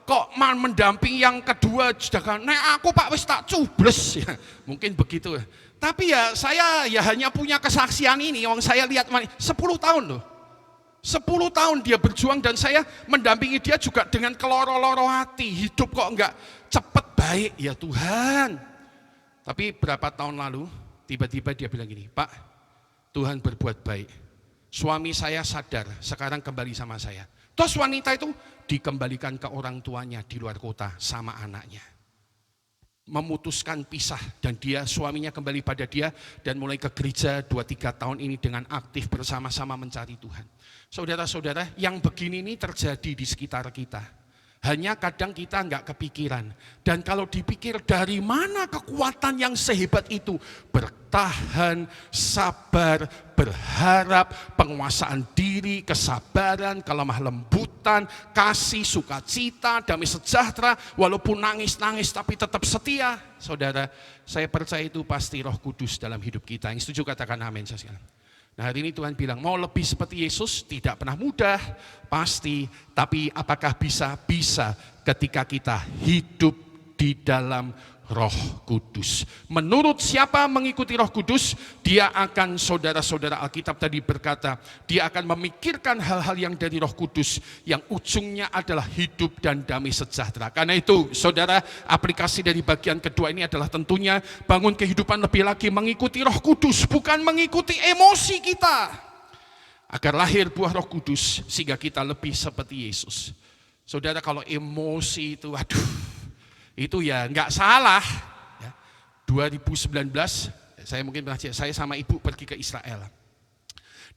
Kok mendamping yang kedua sedangkan nek aku Pak wis tak cubles ya. Mungkin begitu. Tapi ya saya ya hanya punya kesaksian ini yang saya lihat 10 tahun loh. 10 tahun dia berjuang dan saya mendampingi dia juga dengan keloro-loro hati. Hidup kok enggak cepet baik ya Tuhan. Tapi berapa tahun lalu tiba-tiba dia bilang gini, Pak Tuhan berbuat baik. Suami saya sadar sekarang kembali sama saya. Terus wanita itu dikembalikan ke orang tuanya di luar kota sama anaknya. Memutuskan pisah dan suaminya kembali pada dia dan mulai ke gereja 2-3 tahun ini dengan aktif bersama-sama mencari Tuhan. Saudara-saudara, yang begini ini terjadi di sekitar kita. Hanya kadang kita enggak kepikiran. Dan kalau dipikir dari mana kekuatan yang sehebat itu? Bertahan, sabar, berharap, penguasaan diri, kesabaran, kelemah lembutan, kasih, sukacita, damai sejahtera, walaupun nangis-nangis tapi tetap setia. Saudara, saya percaya itu pasti Roh Kudus dalam hidup kita. Yang setuju katakan amin. Nah hari ini Tuhan bilang mau lebih seperti Yesus tidak pernah mudah, pasti. Tapi apakah bisa? Bisa ketika kita hidup di dalam Roh Kudus. Menurut siapa mengikuti Roh Kudus, dia akan, saudara-saudara Alkitab tadi berkata, dia akan memikirkan hal-hal yang dari Roh Kudus, yang ujungnya adalah hidup dan damai sejahtera. Karena itu, saudara, aplikasi dari bagian kedua ini adalah tentunya bangun kehidupan lebih lagi mengikuti Roh Kudus, bukan mengikuti emosi kita. Agar lahir buah Roh Kudus, sehingga kita lebih seperti Yesus. Saudara, kalau emosi itu, itu ya nggak salah. Ya. 2019 saya mungkin pernah, saya sama ibu pergi ke Israel.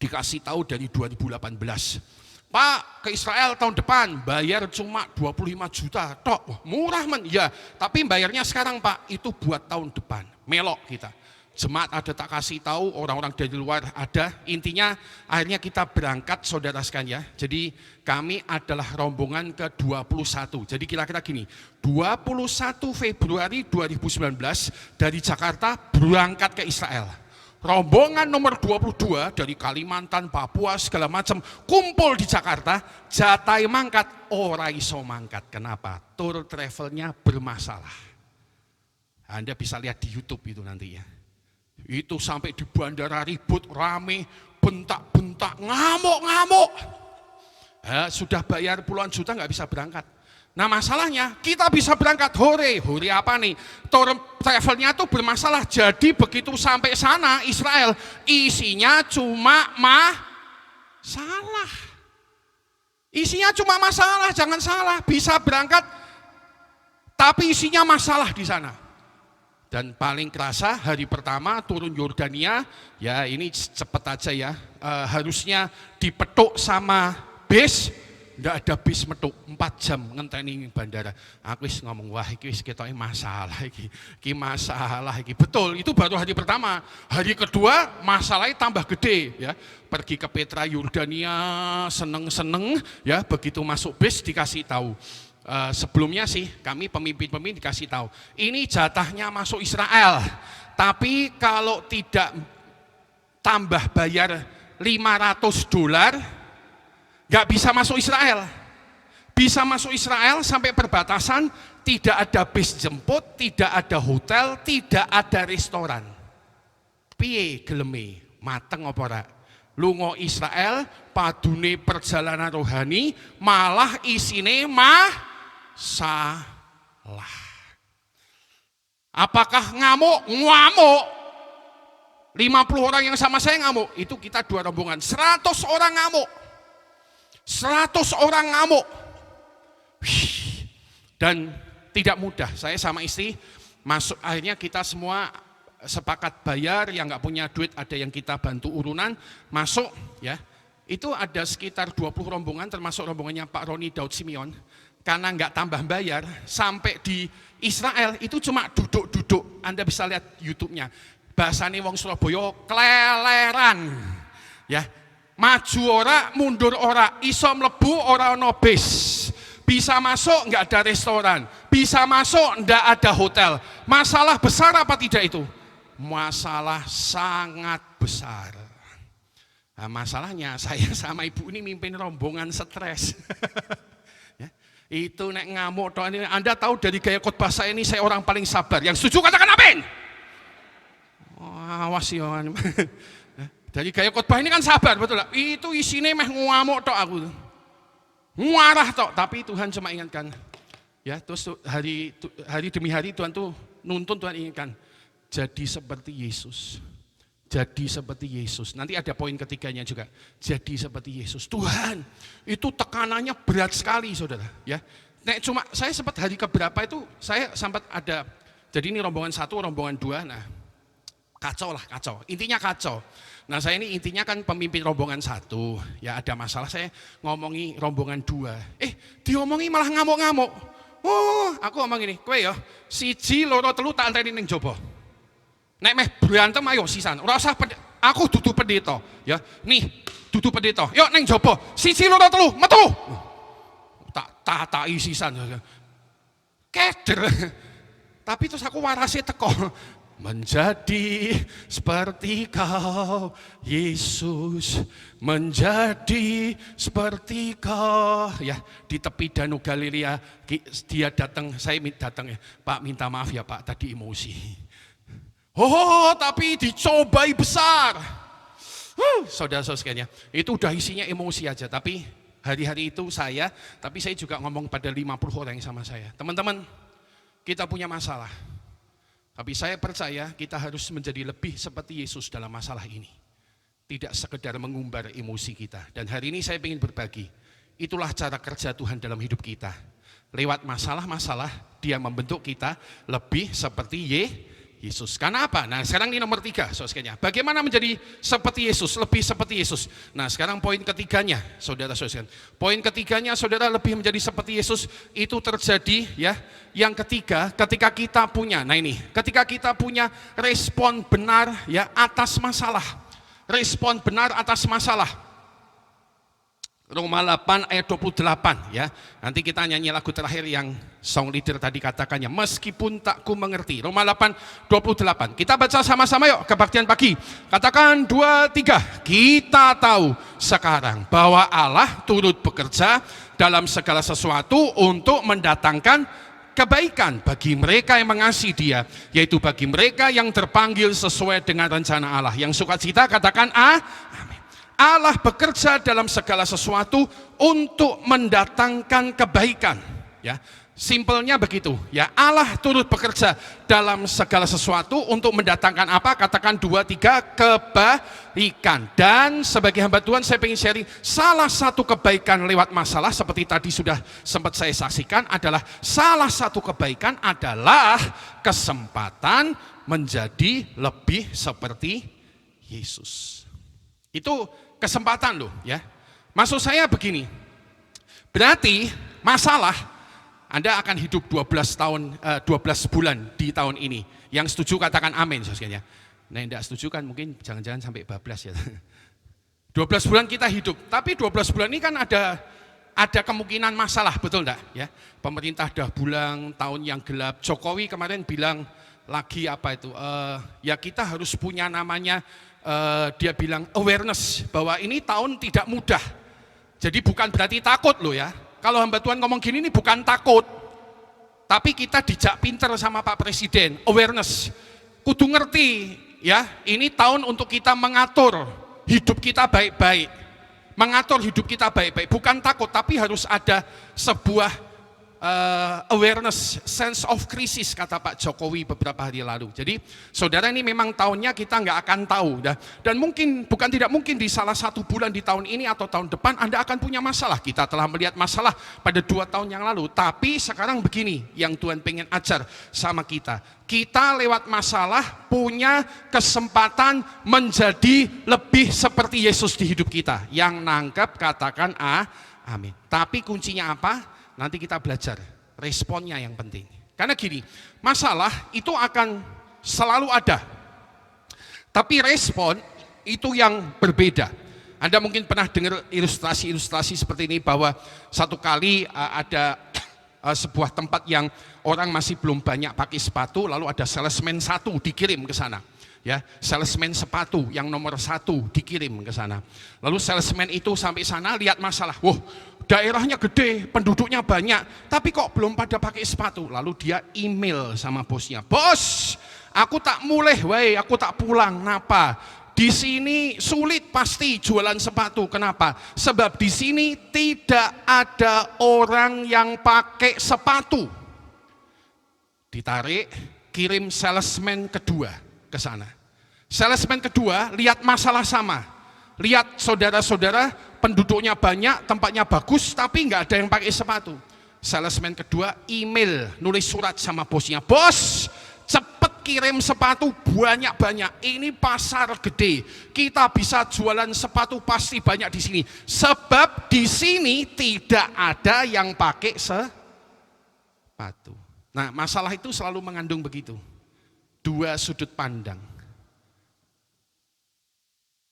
Dikasih tahu dari 2018. Pak, ke Israel tahun depan bayar cuma 25 juta tok. Murah men. Ya, tapi bayarnya sekarang Pak, itu buat tahun depan. Melok kita. Jemaat ada tak kasih tahu, orang-orang dari luar ada. Intinya akhirnya kita berangkat saudara sekalian ya. Jadi kami adalah rombongan ke-21. Jadi kira-kira gini, 21 Februari 2019 dari Jakarta berangkat ke Israel. Rombongan nomor 22 dari Kalimantan, Papua segala macam kumpul di Jakarta, jatai mangkat, ora iso mangkat. Kenapa? Tour travelnya bermasalah. Anda bisa lihat di YouTube itu nanti ya. Itu sampai di bandara ribut, rame, bentak-bentak, ngamuk-ngamuk. Ya, sudah bayar puluhan juta nggak bisa berangkat. Nah masalahnya kita bisa berangkat hore apa nih? Tour travelnya tuh bermasalah. Jadi begitu sampai sana Israel isinya cuma masalah. Isinya cuma masalah, jangan salah. Bisa berangkat tapi isinya masalah di sana. Dan paling kerasa hari pertama turun Yordania, ya ini cepet aja ya, harusnya dipetuk sama bis, enggak ada bis metuk, 4 jam ngenteni bandara. Aku wis ngomong, wah iki wis ketoke masalah iki masalah iki. Betul, itu baru hari pertama. Hari kedua masalahnya tambah gede ya. Pergi ke Petra Yordania, seneng-seneng ya, begitu masuk bis dikasih tahu. Sebelumnya sih kami pemimpin-pemimpin dikasih tahu ini jatahnya masuk Israel, tapi kalau tidak tambah bayar $500 nggak bisa masuk Israel. Bisa masuk Israel sampai perbatasan, tidak ada bis jemput, tidak ada hotel, tidak ada restoran. Piye geleme mateng apa ora? Lunga Israel padune perjalanan rohani malah isine salah. Apakah ngamuk? Ngamuk. 50 orang yang sama saya ngamuk. Itu kita 2 rombongan. 100 orang ngamuk. 100 orang ngamuk. Dan tidak mudah. Saya sama istri masuk, akhirnya kita semua sepakat bayar, yang nggak punya duit ada yang kita bantu urunan masuk ya. Itu ada sekitar 20 rombongan termasuk rombongannya Pak Roni Daud Simeon. karena nggak tambah bayar, sampai di Israel itu cuma duduk-duduk. Anda bisa lihat YouTube-nya. Bahasane wong Surabaya keleleran. Ya. Maju ora, mundur ora, iso mlebu ora ono bis. Bisa masuk nggak ada restoran, bisa masuk nggak ada hotel. Masalah besar apa tidak itu? Masalah sangat besar. Nah, masalahnya saya sama ibu ini mimpin rombongan stres. Ya, itu nek ngamuk toh, Anda tahu dari gaya khotbah saya ini saya orang paling sabar. Yang setuju katakan amin. Oh, awas ya. Dari gaya khotbah ini kan sabar, betul lah. Itu isinya meh ngamuk toh aku. Marah tok, tapi Tuhan cuma ingatkan. Ya, terus hari demi hari Tuhan tuh nuntun, Tuhan ingatkan. Jadi seperti Yesus. Jadi seperti Yesus. Nanti ada poin ketiganya juga. Jadi seperti Yesus. Tuhan, itu tekanannya berat sekali, Saudara, ya. Nek cuma saya sempat hari keberapa itu saya sempat ada. Jadi ini rombongan 1, rombongan 2. Nah, kacau lah, kacau. Intinya kacau. Nah, saya ini intinya kan pemimpin rombongan 1, ya ada masalah saya ngomongi rombongan 2. Diomongi malah ngamuk-ngamuk. Oh, aku ngomong ini, kowe ya, 1, 2, 3 tak anteni ning jaba. Nek meh berantem ayo sisan. Ora usah aku dudu pendeta, ya. Nih, dudu pendeta. Yuk ning jaba. 1, 2, 3, metu. Tak tataki sisan. Keder. Tapi terus aku warase teko. Menjadi seperti kau, Yesus, menjadi seperti kau. Ya, di tepi Danau Galilea dia datang, saya datang ya, Pak minta maaf ya Pak, tadi emosi. Oh, tapi dicobai besar. Saudara-saudara sekalian, itu udah isinya emosi aja. Tapi hari-hari itu tapi saya juga ngomong pada 50 orang yang sama saya. Teman-teman, kita punya masalah. Tapi saya percaya kita harus menjadi lebih seperti Yesus dalam masalah ini. Tidak sekedar mengumbar emosi kita. Dan hari ini saya ingin berbagi. Itulah cara kerja Tuhan dalam hidup kita. Lewat masalah-masalah, Dia membentuk kita lebih seperti Yesus. Karena apa? Nah, sekarang ini nomor 3, saudara. Bagaimana menjadi seperti Yesus, lebih seperti Yesus. Nah, sekarang poin ketiganya, saudara-saudara. Poin ketiganya, saudara, lebih menjadi seperti Yesus itu terjadi ya. Yang ketiga, ketika kita punya, nah ini, ketika kita punya respon benar ya atas masalah. Respon benar atas masalah. Roma 8 ayat 28 ya. Nanti kita nyanyi lagu terakhir yang song leader tadi katakannya, meskipun tak ku mengerti. Roma 8 28. Kita baca sama-sama yuk kebaktian pagi. Katakan 2, 3. Kita tahu sekarang bahwa Allah turut bekerja dalam segala sesuatu untuk mendatangkan kebaikan bagi mereka yang mengasihi Dia, yaitu bagi mereka yang terpanggil sesuai dengan rencana Allah. Yang sukacita katakan amin. Allah bekerja dalam segala sesuatu untuk mendatangkan kebaikan. Ya, simpelnya begitu. Ya, Allah turut bekerja dalam segala sesuatu untuk mendatangkan apa? Katakan 2, 3 kebaikan. Dan sebagai hamba Tuhan saya ingin sharing salah satu kebaikan lewat masalah seperti tadi sudah sempat saya saksikan adalah salah satu kebaikan adalah kesempatan menjadi lebih seperti Yesus. Itu kesempatan loh ya. Maksud saya begini. Berarti masalah Anda akan hidup 12 bulan di tahun ini. Yang setuju katakan amin saudara. Nah, yang tidak setuju kan mungkin jangan-jangan sampai 12 ya. 12 bulan kita hidup. Tapi 12 bulan ini kan ada kemungkinan masalah, betul enggak ya? Pemerintah dah bilang tahun yang gelap. Jokowi kemarin bilang lagi apa itu? Ya kita harus punya namanya dia bilang awareness bahwa ini tahun tidak mudah. Jadi bukan berarti takut loh ya. Kalau hamba Tuhan ngomong gini ini bukan takut. Tapi kita dijak pinter sama Pak Presiden, awareness. Kudu ngerti ya, ini tahun untuk kita mengatur hidup kita baik-baik. Mengatur hidup kita baik-baik, bukan takut tapi harus ada sebuah awareness, sense of crisis kata Pak Jokowi beberapa hari lalu. Jadi saudara ini memang tahunnya kita nggak akan tahu dan mungkin bukan tidak mungkin di salah satu bulan di tahun ini atau tahun depan Anda akan punya masalah. Kita telah melihat masalah pada 2 tahun yang lalu. Tapi sekarang begini yang Tuhan pengen ajar sama kita. Kita lewat masalah punya kesempatan menjadi lebih seperti Yesus di hidup kita. Yang nangkep katakan amin. Tapi kuncinya apa? nanti kita belajar responnya yang penting. Karena gini, masalah itu akan selalu ada. Tapi respon itu yang berbeda. Anda mungkin pernah dengar ilustrasi-ilustrasi seperti ini bahwa satu kali ada sebuah tempat yang orang masih belum banyak pakai sepatu, lalu ada salesman satu dikirim ke sana. Ya, salesman sepatu yang nomor 1 dikirim ke sana. Lalu salesman itu sampai sana lihat masalah, wah daerahnya gede, penduduknya banyak, tapi kok belum pada pakai sepatu. Lalu dia email sama bosnya, bos, aku tak mulai, aku tak pulang. Kenapa? Di sini sulit pasti jualan sepatu. Kenapa? Sebab di sini tidak ada orang yang pakai sepatu. Ditarik, kirim salesman kedua ke sana. Salesman kedua lihat masalah sama, lihat saudara-saudara penduduknya banyak, tempatnya bagus, tapi nggak ada yang pakai sepatu. Salesman kedua email, nulis surat sama bosnya, bos, cepet kirim sepatu banyak-banyak. Ini pasar gede, kita bisa jualan sepatu pasti banyak di sini. Sebab di sini tidak ada yang pakai sepatu. Nah, masalah itu selalu mengandung begitu, dua sudut pandang.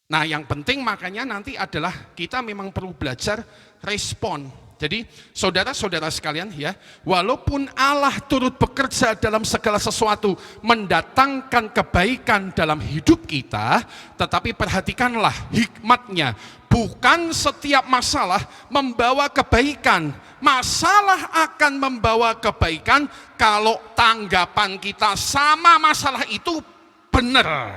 Nah, yang penting makanya nanti adalah kita memang perlu belajar respon. Jadi saudara-saudara sekalian ya, walaupun Allah turut bekerja dalam segala sesuatu mendatangkan kebaikan dalam hidup kita, tetapi perhatikanlah hikmatnya. Bukan setiap masalah membawa kebaikan. Masalah akan membawa kebaikan kalau tanggapan kita sama masalah itu benar.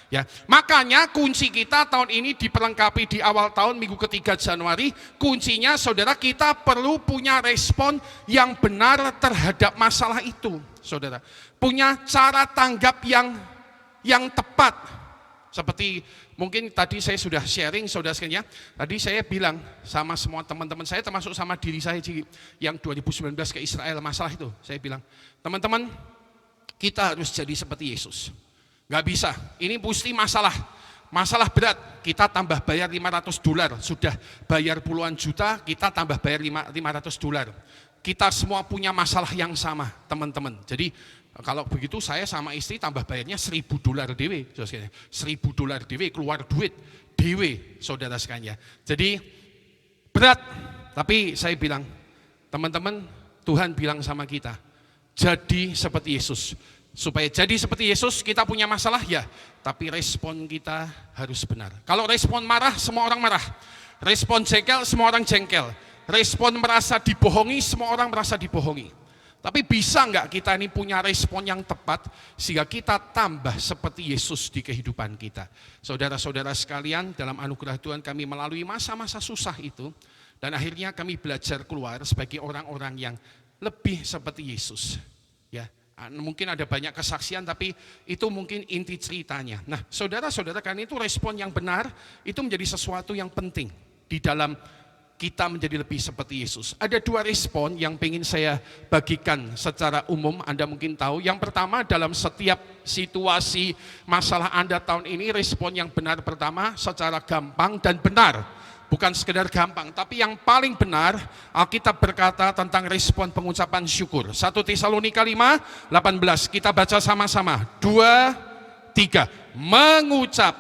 Ya, makanya kunci kita tahun ini diperlengkapi di awal tahun minggu ketiga Januari. Kuncinya saudara, kita perlu punya respon yang benar terhadap masalah itu. Saudara, punya cara tanggap yang tepat. Seperti mungkin tadi saya sudah sharing saudara sekalian ya. Tadi saya bilang sama semua teman-teman saya, termasuk sama diri saya yang 2019 ke Israel masalah itu. Saya bilang, teman-teman, kita harus jadi seperti Yesus. Gak bisa, ini mesti masalah berat. Kita tambah bayar $500, sudah bayar puluhan juta, kita tambah bayar $500. Kita semua punya masalah yang sama, teman-teman. Jadi kalau begitu saya sama istri tambah bayarnya $1.000 dewe, $1.000 dewe, keluar duit dewe, saudara sekalian. Jadi berat, tapi saya bilang, teman-teman, Tuhan bilang sama kita, jadi seperti Yesus. Supaya jadi seperti Yesus, kita punya masalah ya, tapi respon kita harus benar. Kalau respon marah, semua orang marah. Respon jengkel, semua orang jengkel. Respon merasa dibohongi, semua orang merasa dibohongi. Tapi bisa enggak kita ini punya respon yang tepat, sehingga kita tambah seperti Yesus di kehidupan kita. Saudara-saudara sekalian, dalam anugerah Tuhan kami melalui masa-masa susah itu, dan akhirnya kami belajar keluar sebagai orang-orang yang lebih seperti Yesus. Ya. Mungkin ada banyak kesaksian, tapi itu mungkin inti ceritanya. Nah, saudara-saudara, karena itu respon yang benar, itu menjadi sesuatu yang penting di dalam kita menjadi lebih seperti Yesus. Ada dua respon yang ingin saya bagikan secara umum, Anda mungkin tahu. Yang pertama, dalam setiap situasi masalah Anda tahun ini, respon yang benar pertama secara gampang dan benar. Bukan sekedar gampang, tapi yang paling benar, Alkitab berkata tentang respon pengucapan syukur. 1 Tesalonika 5:18, kita baca sama-sama. 2, 3, mengucap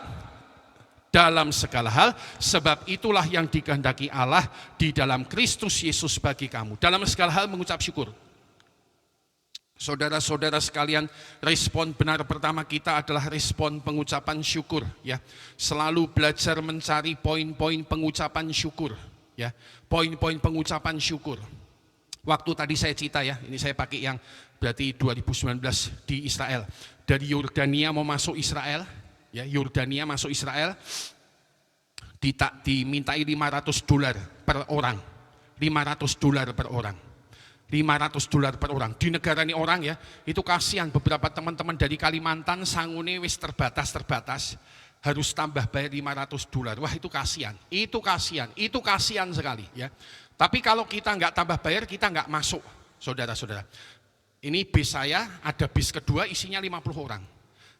dalam segala hal, sebab itulah yang dikehendaki Allah di dalam Kristus Yesus bagi kamu. Dalam segala hal mengucap syukur. Saudara-saudara sekalian, respon benar pertama kita adalah respon pengucapan syukur, ya. Selalu belajar mencari poin-poin pengucapan syukur, ya. Poin-poin pengucapan syukur. Waktu tadi saya cerita ya, ini saya pakai yang berarti 2019 di Israel. Dari Yordania mau masuk Israel, ya, Yordania masuk Israel, dimintai $500 per orang. $500 per orang. $500 per orang. Di negara ini orang ya, itu kasihan beberapa teman-teman dari Kalimantan sangune wis terbatas, harus tambah bayar $500. Wah, itu kasihan. Itu kasihan sekali ya. Tapi kalau kita nggak tambah bayar, kita nggak masuk, saudara-saudara. Ini bis saya, ada bis kedua isinya 50 orang.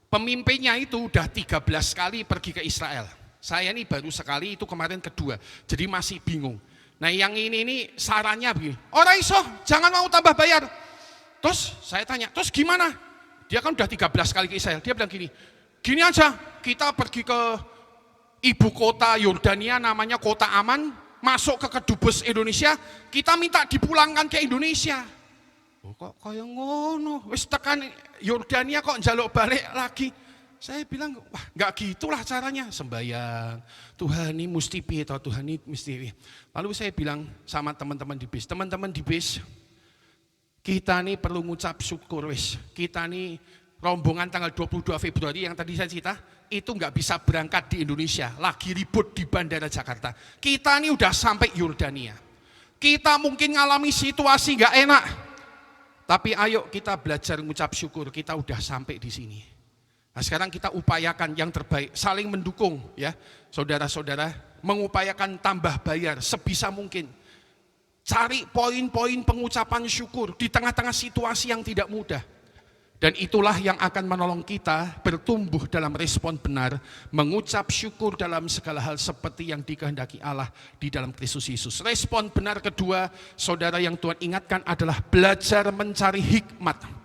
Pemimpinnya itu udah 13 kali pergi ke Israel. Saya ini baru sekali, itu kemarin kedua. Jadi masih bingung. Nah yang ini sarannya begini, ora iso, jangan mau tambah bayar. Terus saya tanya, terus gimana? Dia kan udah 13 kali ke Israel, dia bilang gini aja, kita pergi ke ibu kota Yordania namanya Kota Aman, masuk ke kedubes Indonesia, kita minta dipulangkan ke Indonesia. Oh, kok kaya ngono, wis tekan Yordania kok njaluk balik lagi. Saya bilang, wah nggak gitulah caranya, sembayang, Tuhan ini mesti piye toh, Tuhan ini mesti piye. Lalu saya bilang sama teman-teman di bis, teman-teman di bis, kita nih perlu ngucap syukur wis. Kita nih rombongan tanggal 22 Februari yang tadi saya cerita, itu nggak bisa berangkat di Indonesia, lagi ribut di Bandara Jakarta. Kita nih udah sampai Yordania. Kita mungkin ngalami situasi nggak enak, tapi ayo kita belajar ngucap syukur, kita udah sampai di sini. Nah sekarang kita upayakan yang terbaik, saling mendukung ya, saudara-saudara, mengupayakan tambah bayar sebisa mungkin. Cari poin-poin pengucapan syukur di tengah-tengah situasi yang tidak mudah. Dan itulah yang akan menolong kita bertumbuh dalam respon benar, mengucap syukur dalam segala hal seperti yang dikehendaki Allah di dalam Kristus Yesus. Respon benar kedua, saudara yang Tuhan ingatkan adalah belajar mencari hikmat.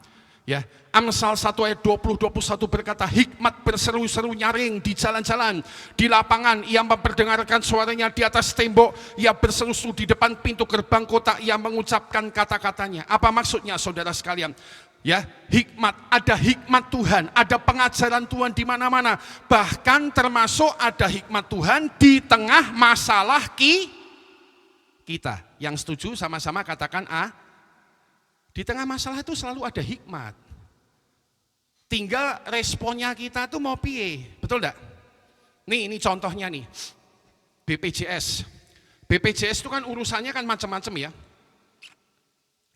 Ya, Amsal 1 ayat 20-21 berkata, hikmat berseru-seru nyaring di jalan-jalan, di lapangan, ia memperdengarkan suaranya di atas tembok, ia berseru-seru di depan pintu gerbang kota, ia mengucapkan kata-katanya. Apa maksudnya saudara sekalian? Ya, hikmat, ada hikmat Tuhan, ada pengajaran Tuhan di mana-mana. Bahkan termasuk ada hikmat Tuhan di tengah masalah kita. Yang setuju sama-sama katakan A. Di tengah masalah itu selalu ada hikmat. Tinggal responnya kita tuh mau piye, betul enggak? Ini contohnya nih, BPJS. BPJS itu kan urusannya kan macam-macam ya.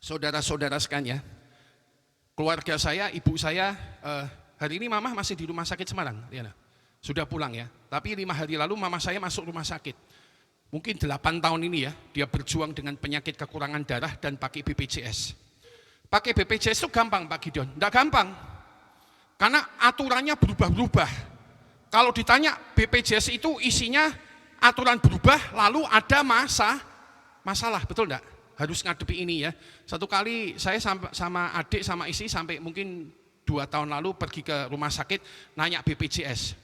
Saudara-saudara sekalian ya. Keluarga saya, ibu saya, hari ini mama masih di rumah sakit Semarang, Liana. Sudah pulang ya. Tapi 5 hari lalu mama saya masuk rumah sakit. Mungkin 8 tahun ini ya, dia berjuang dengan penyakit kekurangan darah dan pakai BPJS. Pakai BPJS itu gampang Pak Gideon? Enggak gampang. Karena aturannya berubah-ubah. Kalau ditanya BPJS itu isinya aturan berubah, lalu ada masalah, betul enggak? Harus ngadepi ini ya. Satu kali saya sama adik sama istri sampai mungkin 2 tahun lalu pergi ke rumah sakit nanya BPJS.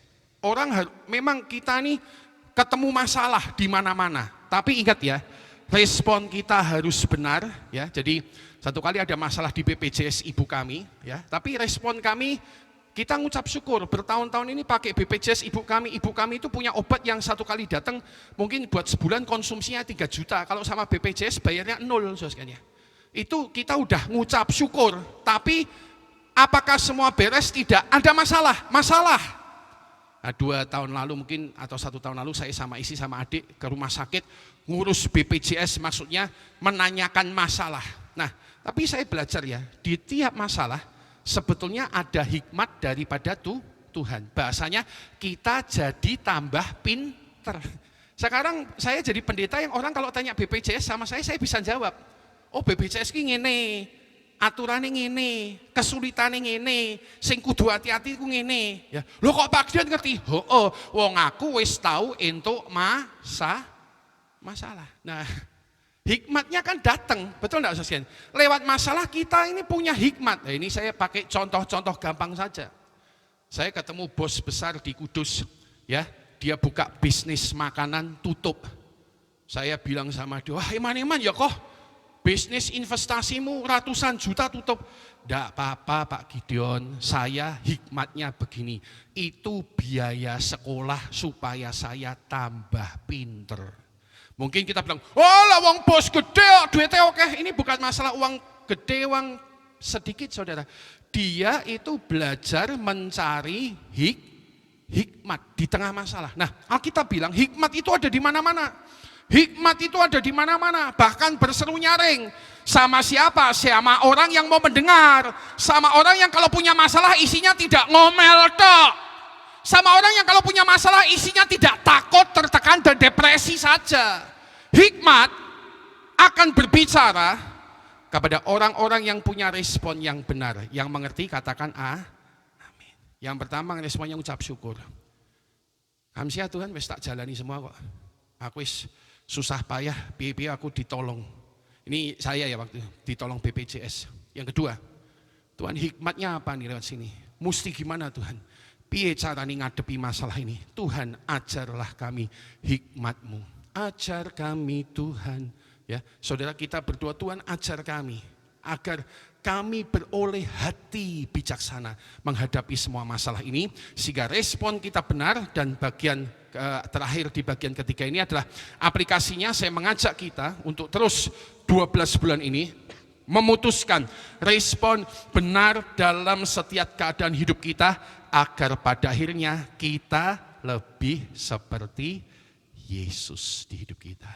Memang kita nih ketemu masalah di mana-mana. Tapi ingat ya, respon kita harus benar ya. Jadi satu kali ada masalah di BPJS ibu kami ya. Tapi respon kami kita ngucap syukur, bertahun-tahun ini pakai BPJS ibu kami itu punya obat yang satu kali datang mungkin buat sebulan konsumsinya 3 juta, kalau sama BPJS bayarnya 0 saudara. Itu kita udah ngucap syukur, tapi apakah semua beres? Tidak, ada masalah. Nah, 2 tahun lalu mungkin atau 1 tahun lalu saya sama istri sama adik ke rumah sakit ngurus BPJS, maksudnya menanyakan masalah. Nah, tapi saya belajar ya, di tiap masalah sebetulnya ada hikmat daripada Tuhan. Bahasanya kita jadi tambah pinter. Sekarang saya jadi pendeta yang orang kalau tanya BPJS sama saya bisa jawab. Oh BPJS ini ngene, aturannya ngene, kesulitannya ngene, sing kudu hati-hati ku ngene. Ya. Loh kok Pak Dian ngerti? Wong aku wis tahu entuk masalah. Nah, hikmatnya kan datang, betul enggak Saudara? Lewat masalah kita ini punya hikmat. Nah, ini saya pakai contoh-contoh gampang saja. Saya ketemu bos besar di Kudus, ya, dia buka bisnis makanan tutup. Saya bilang sama dia, wah iman ya kok, bisnis investasimu ratusan juta tutup. Enggak apa-apa Pak Gideon, saya hikmatnya begini, itu biaya sekolah supaya saya tambah pinter. Mungkin kita bilang, oh lah uang bos gede, duitnya oke. Ini bukan masalah uang gede, uang sedikit saudara. Dia itu belajar mencari hikmat di tengah masalah. Nah, Alkitab bilang hikmat itu ada di mana-mana. Hikmat itu ada di mana-mana, bahkan berseru nyaring. Sama siapa? Sama orang yang mau mendengar. Sama orang yang kalau punya masalah isinya tidak ngomel tok. Sama orang yang kalau punya masalah isinya tidak takut, tertekan, dan depresi saja. Hikmat akan berbicara kepada orang-orang yang punya respon yang benar. Yang mengerti katakan amin. Yang pertama responnya ucap syukur. Kamsia Tuhan wis tak jalani semua kok. Aku wis Susah payah, piye aku ditolong. Ini saya ya waktu itu, ditolong BPJS. Yang kedua, Tuhan hikmatnya apa nih lewat sini? Mesti gimana Tuhan? Piye caranya ngadepi masalah ini? Tuhan ajarlah kami hikmat-Mu. Ajar kami Tuhan. Ya, saudara kita berdoa, Tuhan ajar kami agar kami beroleh hati bijaksana menghadapi semua masalah ini, sehingga respon kita benar. Dan bagian terakhir di bagian ketiga ini adalah aplikasinya. Saya mengajak kita untuk terus 12 bulan ini memutuskan respon benar dalam setiap keadaan hidup kita, agar pada akhirnya kita lebih seperti Yesus di hidup kita.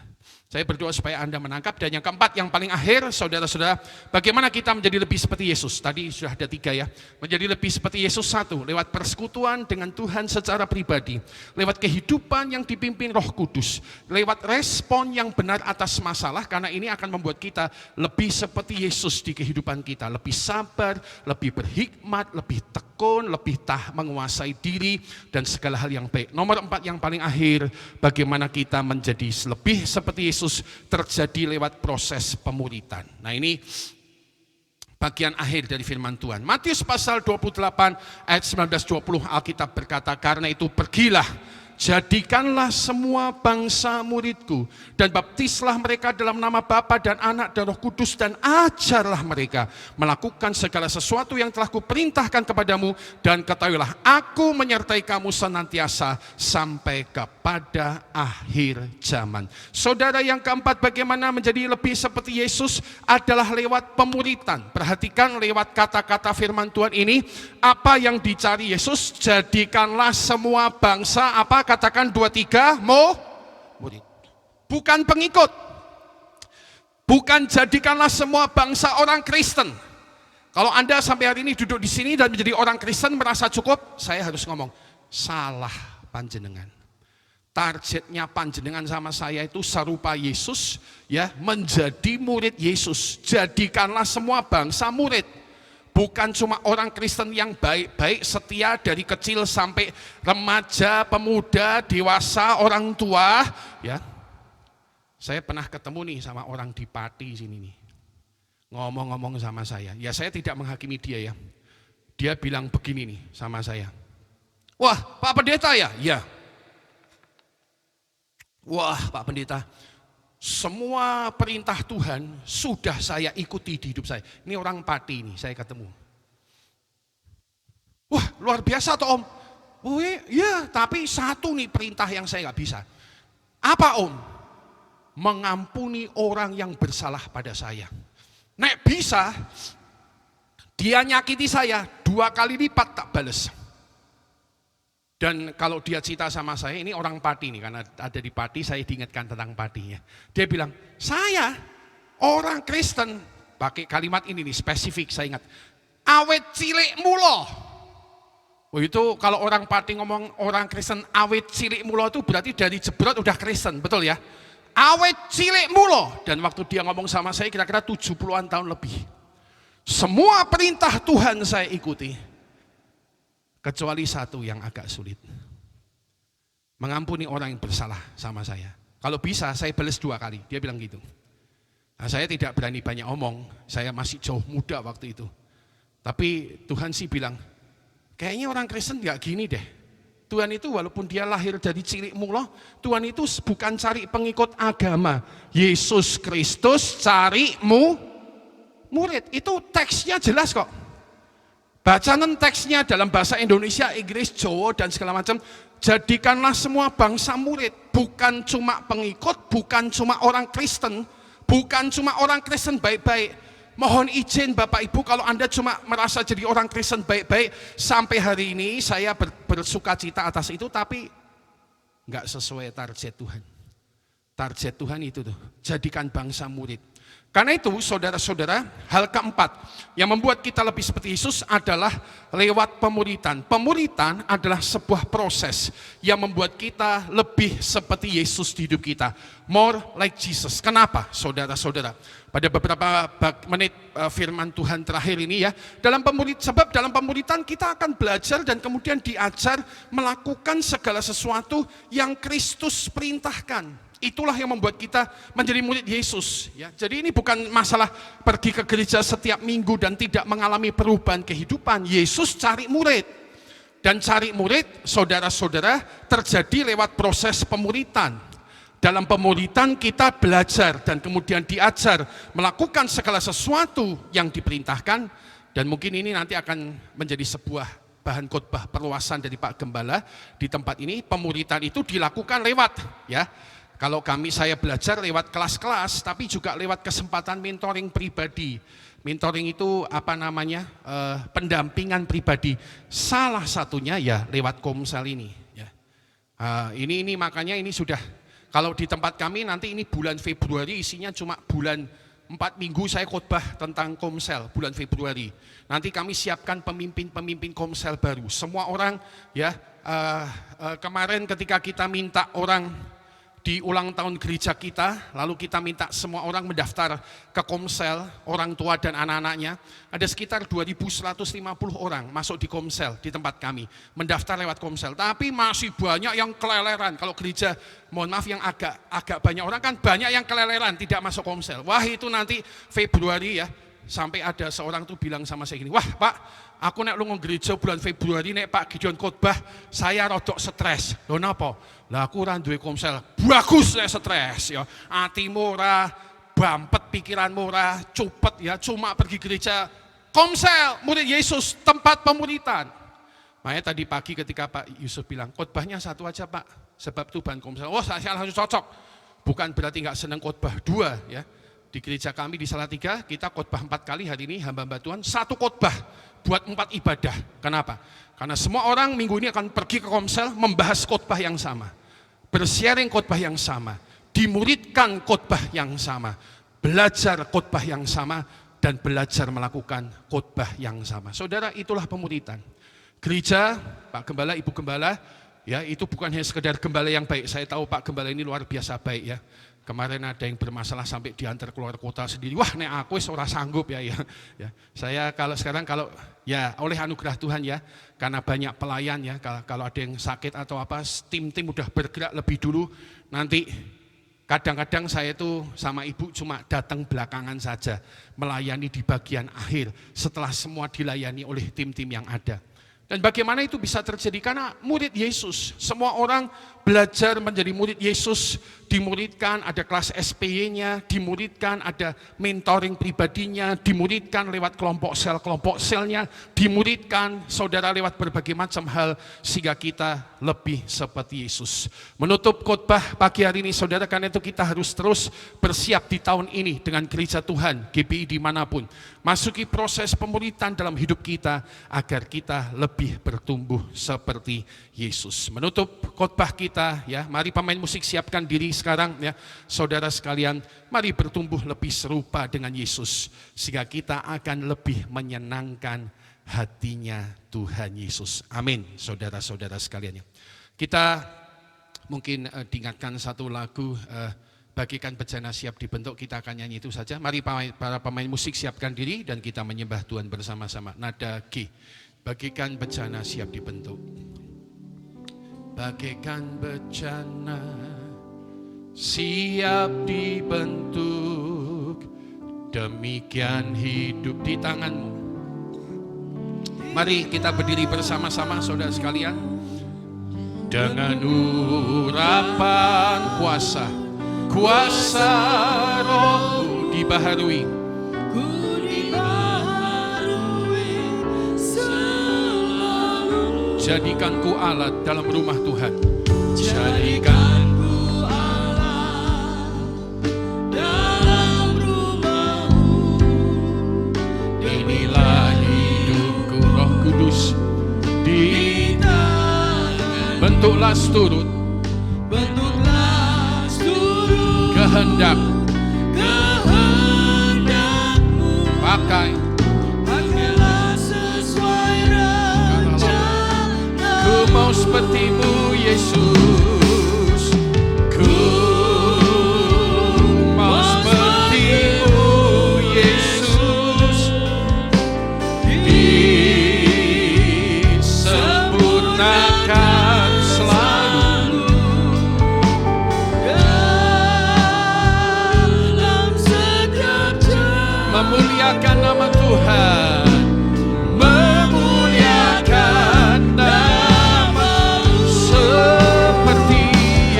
Saya berdoa supaya Anda menangkap. Dan yang keempat, yang paling akhir, saudara-saudara, bagaimana kita menjadi lebih seperti Yesus. Tadi sudah ada 3 ya. Menjadi lebih seperti Yesus, 1, lewat persekutuan dengan Tuhan secara pribadi, lewat kehidupan yang dipimpin Roh Kudus, lewat respon yang benar atas masalah, karena ini akan membuat kita lebih seperti Yesus di kehidupan kita, lebih sabar, lebih berhikmat, lebih tekun, lebih menguasai diri, dan segala hal yang baik. Nomor 4 yang paling akhir, bagaimana kita menjadi lebih seperti Yesus, terjadi lewat proses pemuritan. Nah, ini bagian akhir dari firman Tuhan. Matius pasal 28 ayat 19-20, Alkitab berkata, karena itu pergilah, jadikanlah semua bangsa muridku, dan baptislah mereka dalam nama Bapa dan Anak dan Roh Kudus, dan ajarlah mereka melakukan segala sesuatu yang telah kuperintahkan kepadamu, dan ketahuilah aku menyertai kamu senantiasa sampai kepada akhir zaman. Saudara, yang keempat, bagaimana menjadi lebih seperti Yesus adalah lewat pemuritan. Perhatikan lewat kata-kata firman Tuhan ini, apa yang dicari Yesus? Jadikanlah semua bangsa, apa? Katakan 2-3, murid. Bukan pengikut. Bukan jadikanlah semua bangsa orang Kristen. Kalau Anda sampai hari ini duduk di sini dan menjadi orang Kristen merasa cukup, saya harus ngomong, salah panjenengan. Targetnya panjenengan sama saya itu serupa Yesus, ya, menjadi murid Yesus. Jadikanlah semua bangsa murid. Bukan cuma orang Kristen yang baik-baik, setia dari kecil sampai remaja, pemuda, dewasa, orang tua. Ya, saya pernah ketemu nih sama orang di Pati sini nih, ngomong-ngomong sama saya. Ya, saya tidak menghakimi dia ya. Dia bilang begini nih sama saya. Wah, Pak Pendeta ya? Ya. Wah, Pak Pendeta, semua perintah Tuhan sudah saya ikuti di hidup saya. Ini orang Pati nih, saya ketemu. Wah, luar biasa toh Om. Oh iya, tapi satu nih perintah yang saya nggak bisa. Apa Om? Mengampuni orang yang bersalah pada saya. Nek bisa, dia nyakiti saya 2 kali lipat tak bales. Dan kalau dia cerita sama saya, ini orang Pati nih, karena ada di Pati, saya diingatkan tentang Patinya. Dia bilang, saya orang Kristen, pakai kalimat ini nih, spesifik saya ingat. Awet cilik mulo. Oh, itu kalau orang Pati ngomong orang Kristen awet cilik mulo itu berarti dari jebrot udah Kristen, betul ya? Awet cilik mulo. Dan waktu dia ngomong sama saya kira-kira 70-an tahun lebih. Semua perintah Tuhan saya ikuti. Kecuali satu yang agak sulit. Mengampuni orang yang bersalah sama saya. Kalau bisa saya balas 2 kali. Dia bilang gitu. Nah, saya tidak berani banyak omong. Saya masih jauh muda waktu itu. Tapi Tuhan sih bilang, kayaknya orang Kristen gak gini deh. Tuhan itu walaupun dia lahir dari cilik mulo, Tuhan itu bukan cari pengikut agama. Yesus Kristus cari murid. Itu teksnya jelas kok. Bacaan teksnya dalam bahasa Indonesia, Inggris, Jawa, dan segala macam. Jadikanlah semua bangsa murid. Bukan cuma pengikut, bukan cuma orang Kristen, bukan cuma orang Kristen baik-baik. Mohon izin Bapak Ibu, kalau Anda cuma merasa jadi orang Kristen baik-baik, sampai hari ini saya bersuka cita atas itu, tapi nggak sesuai target Tuhan. Target Tuhan itu tuh, jadikan bangsa murid. Karena itu saudara-saudara, hal keempat yang membuat kita lebih seperti Yesus adalah lewat pemuritan. Pemuritan adalah sebuah proses yang membuat kita lebih seperti Yesus di hidup kita. More like Jesus. Kenapa saudara-saudara? Pada beberapa menit firman Tuhan terakhir ini ya, sebab dalam pemuritan kita akan belajar dan kemudian diajar melakukan segala sesuatu yang Kristus perintahkan. Itulah yang membuat kita menjadi murid Yesus. Ya, jadi ini bukan masalah pergi ke gereja setiap minggu dan tidak mengalami perubahan kehidupan. Yesus cari murid. Dan cari murid, saudara-saudara, terjadi lewat proses pemuritan. Dalam pemuritan kita belajar dan kemudian diajar melakukan segala sesuatu yang diperintahkan. Dan mungkin ini nanti akan menjadi sebuah bahan khotbah perluasan dari Pak Gembala di tempat ini. Pemuritan itu dilakukan lewat, ya. Kalau saya belajar lewat kelas-kelas, tapi juga lewat kesempatan mentoring pribadi. Mentoring itu pendampingan pribadi. Salah satunya ya lewat Komsel ini. Ya. Ini makanya ini sudah, kalau di tempat kami nanti ini bulan Februari isinya cuma bulan 4 minggu saya khotbah tentang Komsel bulan Februari. Nanti kami siapkan pemimpin-pemimpin Komsel baru. Semua orang ya kemarin ketika kita minta orang di ulang tahun gereja kita, lalu kita minta semua orang mendaftar ke Komsel, orang tua dan anak-anaknya. Ada sekitar 2.150 orang masuk di Komsel di tempat kami, mendaftar lewat Komsel. Tapi masih banyak yang keleleran. Kalau gereja, mohon maaf yang agak banyak orang kan banyak yang keleleran tidak masuk Komsel. Wah itu nanti Februari ya, sampai ada seorang tuh bilang sama saya gini, wah Pak, aku nek lunga gereja bulan Februari nek Pak Gideon khotbah, saya rodok stres. Lho napa? Lah aku ora duwe Komsel. Bagus nek stres ya. Atimu ora bampet, pikiranmu ora cupet ya, cuma pergi gereja. Komsel, murid Yesus, tempat pemuritan. Makanya tadi pagi ketika Pak Yusuf bilang, khotbahnya satu aja Pak, sebab itu bahan Komsel. Oh saya langsung cocok. Bukan berarti enggak senang khotbah, 2 ya. Di gereja kami di Salatiga, kita khotbah 4 kali hari ini, hamba-hamba Tuhan, 1 khotbah buat 4 ibadah. Kenapa? Karena semua orang minggu ini akan pergi ke Komsel membahas khotbah yang sama, bersharing khotbah yang sama, dimuridkan khotbah yang sama, belajar khotbah yang sama, dan belajar melakukan khotbah yang sama. Saudara, itulah pemuritan. Gereja, Pak Gembala, Ibu Gembala, ya itu bukan hanya sekedar gembala yang baik. Saya tahu Pak Gembala ini luar biasa baik ya. Kemarin ada yang bermasalah sampai diantar keluar kota sendiri. Wah, nek aku wis ora sanggup ya. Saya sekarang ya oleh anugerah Tuhan ya, karena banyak pelayan ya, kalau ada yang sakit atau apa, tim udah bergerak lebih dulu. Nanti kadang-kadang saya tuh sama ibu cuma datang belakangan saja, melayani di bagian akhir setelah semua dilayani oleh tim-tim yang ada. Dan bagaimana itu bisa terjadi? Karena murid Yesus, semua orang belajar menjadi murid Yesus, dimuridkan, ada kelas SPY-nya, dimuridkan, ada mentoring pribadinya, dimuridkan lewat kelompok selnya, dimuridkan saudara lewat berbagai macam hal, sehingga kita lebih seperti Yesus. Menutup khotbah pagi hari ini saudara, karena itu kita harus terus bersiap di tahun ini dengan gereja Tuhan, GPI dimanapun, masuki proses pemuritan dalam hidup kita, agar kita lebih bertumbuh seperti Yesus. Menutup khotbah kita ya, mari pemain musik siapkan diri sekarang ya, saudara sekalian, mari bertumbuh lebih serupa dengan Yesus, sehingga kita akan lebih menyenangkan hatinya Tuhan Yesus. Amin, saudara-saudara sekalian. Kita mungkin diingatkan satu lagu, bagikan bejana siap dibentuk, kita akan nyanyi itu saja. Mari para pemain musik siapkan diri dan kita menyembah Tuhan bersama-sama. Nada G, bagikan bejana siap dibentuk. Bagikan bejana siap dibentuk, demikian hidup di tanganmu. Mari kita berdiri bersama-sama saudara sekalian. Dengan urapan kuasa Roh-Mu dibaharui. Jadikan ku alat dalam rumah Tuhan. Jadikan ku alat dalam rumah-Mu. Inilah hidupku Roh Kudus di tangan. Bentuklah seturut kehendak-Mu. Pakailah sesuai rencana. Ku mau seperti-Mu Yesus. Ku mau seperti-Mu Yesus. Disempurnakan selalu memuliakan nama Tuhan, memuliakan nama-Mu seperti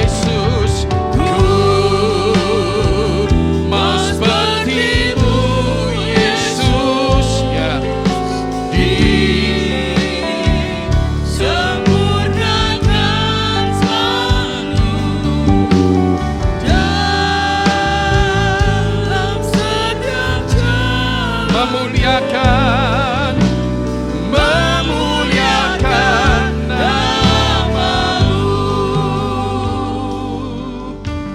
Yesus. Ku mau seperti-Mu Yesus, ya. Sempurnakan selalu dalam setiap jalan. Memuliakan nama-Mu.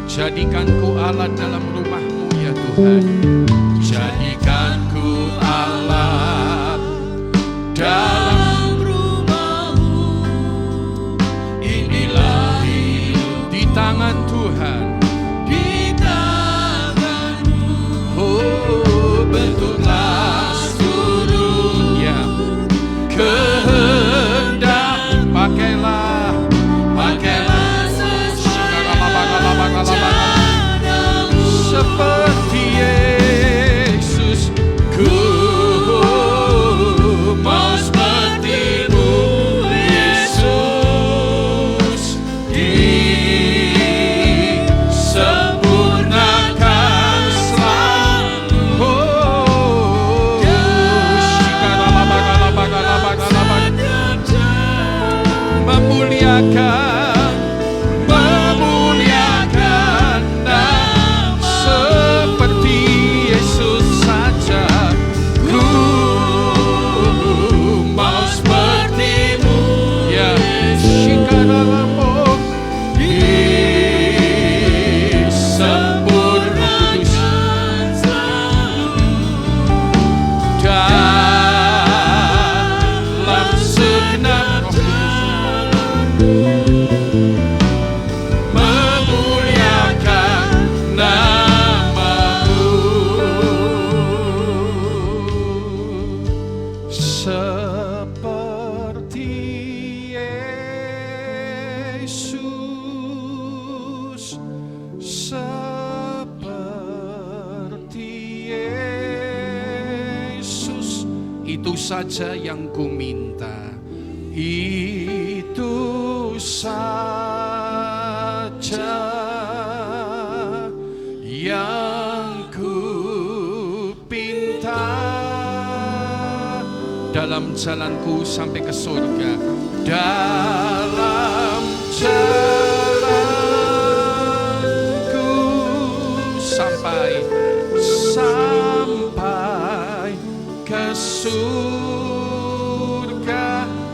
Jadikan ku Allah dalam rumah-Mu ya Tuhan. Jadikan ku Allah dalam Rumah-Mu inilah hidup di tangan Tuhan. di tangan-Mu. Oh, bentuklah seluruhnya kehendak, pakailah seperti Yesus. Ku mau seperti-Mu Yesus. Disempurnakan selalu. Memuliakan nama seperti Yesus saja. Ku mau seperti-Mu ya. Shikaralamo disempurnakan dalam segenap Roh Kudus. Memuliakan nama-Mu seperti Yesus, seperti Yesus. Itu saja yang ku minta, itu saja yang ku pinta. Dalam jalanku sampai ke surga, dalam jalanku sampai ke surga.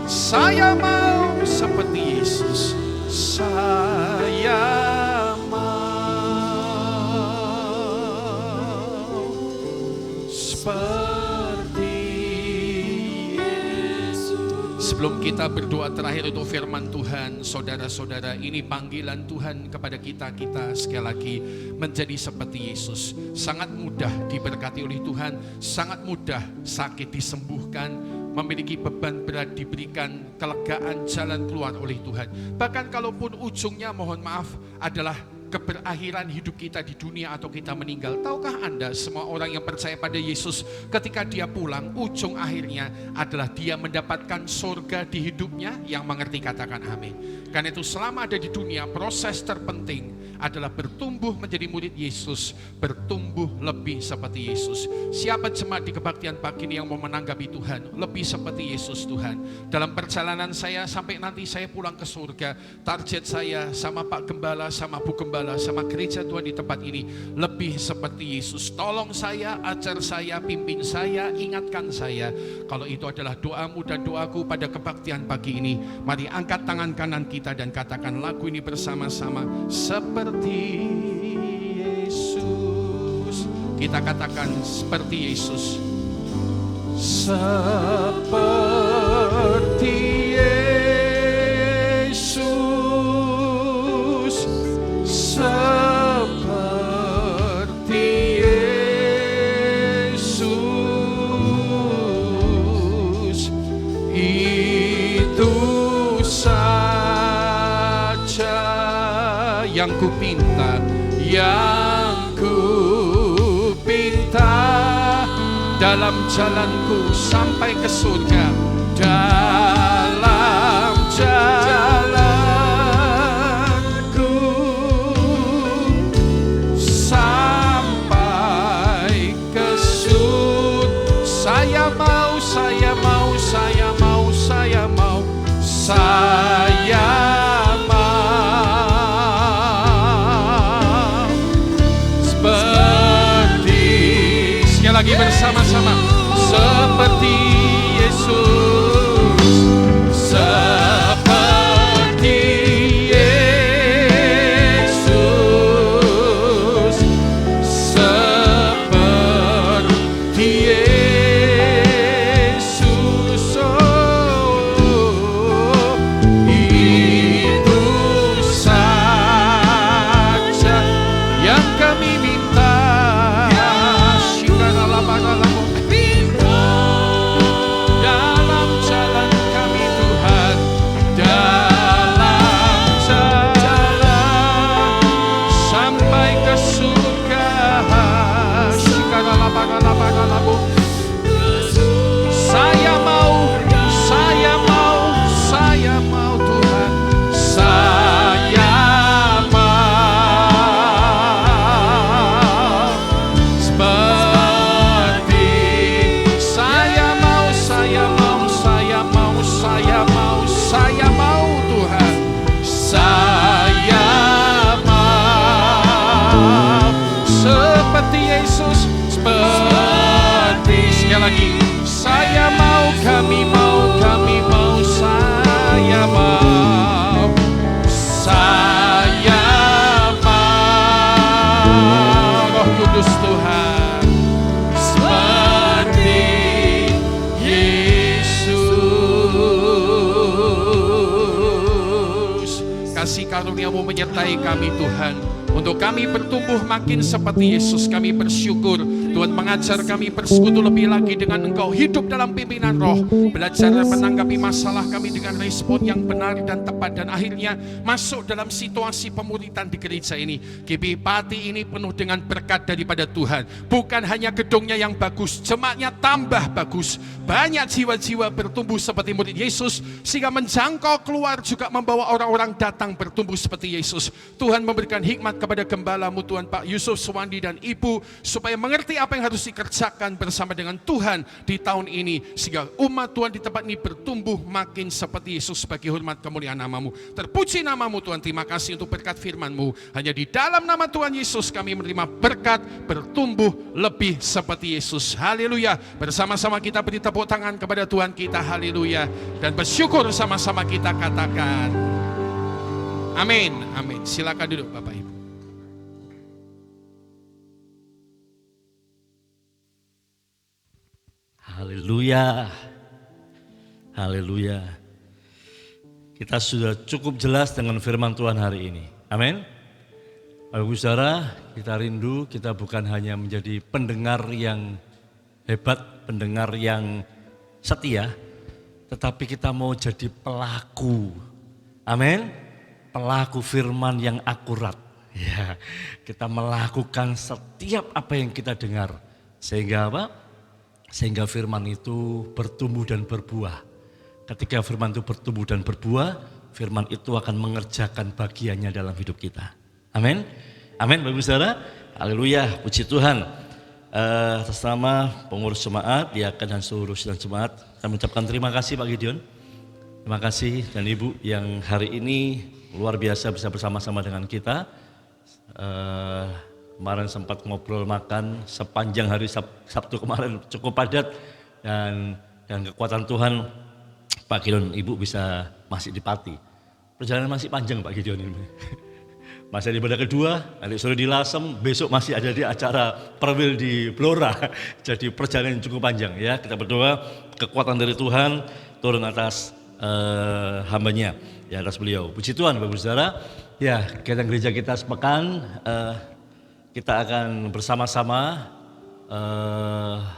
Saya mau seperti Yesus. Saya mau seperti Yesus. Sebelum kita berdoa terakhir untuk firman Tuhan, saudara-saudara, ini panggilan Tuhan kepada kita sekali lagi menjadi seperti Yesus. Sangat mudah diberkati oleh Tuhan, sangat mudah sakit disembuhkan, memiliki beban berat diberikan kelegaan, jalan keluar oleh Tuhan. Bahkan kalaupun ujungnya, mohon maaf, adalah keberakhiran hidup kita di dunia atau kita meninggal. Tahukah Anda, semua orang yang percaya pada Yesus, ketika dia pulang, ujung akhirnya adalah dia mendapatkan surga di hidupnya. Yang mengerti katakan amin. Karena itu selama ada di dunia, proses terpenting adalah bertumbuh menjadi murid Yesus, bertumbuh lebih seperti Yesus. Siapa jemaat di kebaktian pagi ini yang mau menanggapi Tuhan lebih seperti Yesus? Tuhan, dalam perjalanan saya sampai nanti saya pulang ke surga, target saya sama Pak Gembala, sama Bu Gembala, sama gereja Tuhan di tempat ini lebih seperti Yesus. Tolong saya, ajar saya, pimpin saya, ingatkan saya. Kalau itu adalah doamu dan doaku pada kebaktian pagi ini, mari angkat tangan kanan kita dan katakan lagu ini bersama-sama. Seperti Yesus. Kita katakan seperti Yesus. Seperti Yesus. Seperti Yesus. Itu saja yang ku pinta, yang ku pinta. dalam jalanku sampai ke surga, dalam jalanku sampai ke surga. Saya mau, saya mau, saya mau, saya mau, saya mau. Seperti, sekali lagi bersama-sama, seperti Yesus, seperti Yesus, seperti Yesus. Oh, itu saja yang kami minta. Dalam jalan kami Tuhan, dalam jalan sampai ke surga. Saya mau, saya mau, saya mau Tuhan, saya mau. Seperti saya mau, saya mau, saya mau, saya mau, saya mau Tuhan, saya mau. Seperti Yesus, seperti, sekali lagi, saya mau, kami mau, kami mau, saya mau, saya mau. Roh Kudus Tuhan, seperti Yesus. Kasih karunia-Mu menyertai kami Tuhan, untuk kami bertumbuh makin seperti Yesus. Kami bersyukur Tuhan mengajar kami bersekutu lebih lagi dengan Engkau, hidup dalam pimpinan Roh, belajar menanggapi masalah kami dengan respon yang benar dan tepat, dan akhirnya masuk dalam situasi pemuritan di gereja ini. GBI Pati ini penuh dengan berkat daripada Tuhan. Bukan hanya gedungnya yang bagus, jemaatnya tambah bagus, banyak jiwa-jiwa bertumbuh seperti murid Yesus, sehingga menjangkau keluar juga membawa orang-orang datang bertumbuh seperti Yesus. Tuhan memberikan hikmat kepada gembalamu Tuhan Pak Yusuf Suwandi dan Ibu, supaya mengerti apa yang harus dikerjakan bersama dengan Tuhan di tahun ini, sehingga umat Tuhan di tempat ini bertumbuh makin seperti Yesus bagi hormat kemuliaan nama-Mu. Terpuji nama-Mu Tuhan, terima kasih untuk berkat firman-Mu. Hanya di dalam nama Tuhan Yesus kami menerima berkat bertumbuh lebih seperti Yesus. Haleluya. Bersama-sama kita beri tepuk tangan kepada Tuhan kita, haleluya, dan bersyukur sama-sama kita katakan amin, amin. Silakan duduk Bapak Ibu. Haleluya, haleluya. Kita sudah cukup jelas dengan firman Tuhan hari ini. Amin. Bapak Ibu Saudara, kita rindu kita bukan hanya menjadi pendengar yang hebat, pendengar yang setia, tetapi kita mau jadi pelaku. Amin. Pelaku firman yang akurat. Ya, kita melakukan setiap apa yang kita dengar. Sehingga apa? Sehingga firman itu bertumbuh dan berbuah. Ketika firman itu bertumbuh dan berbuah, firman itu akan mengerjakan bagiannya dalam hidup kita. Amin. Amin Bapak Ibu Saudara. Haleluya, puji Tuhan. Atas nama pengurus jemaat, diaken dan seluruh sidang jemaat, saya mengucapkan terima kasih Pak Gideon. Terima kasih dan Ibu yang hari ini luar biasa bisa bersama-sama dengan kita. Kemarin sempat ngobrol makan sepanjang hari Sabtu kemarin cukup padat, dan kekuatan Tuhan Pak Gideon Ibu bisa masih di Pati. Perjalanan masih panjang Pak Gideon ini. Masih di ibadah kedua, nanti sore di Lasem, besok masih ada di acara Perwil di Blora. Jadi perjalanan cukup panjang ya. Kita berdoa kekuatan dari Tuhan turun atas hambanya, ya atas beliau. Puji Tuhan Bapak Saudara. Ya, kegiatan gereja kita sepekan kita akan bersama-sama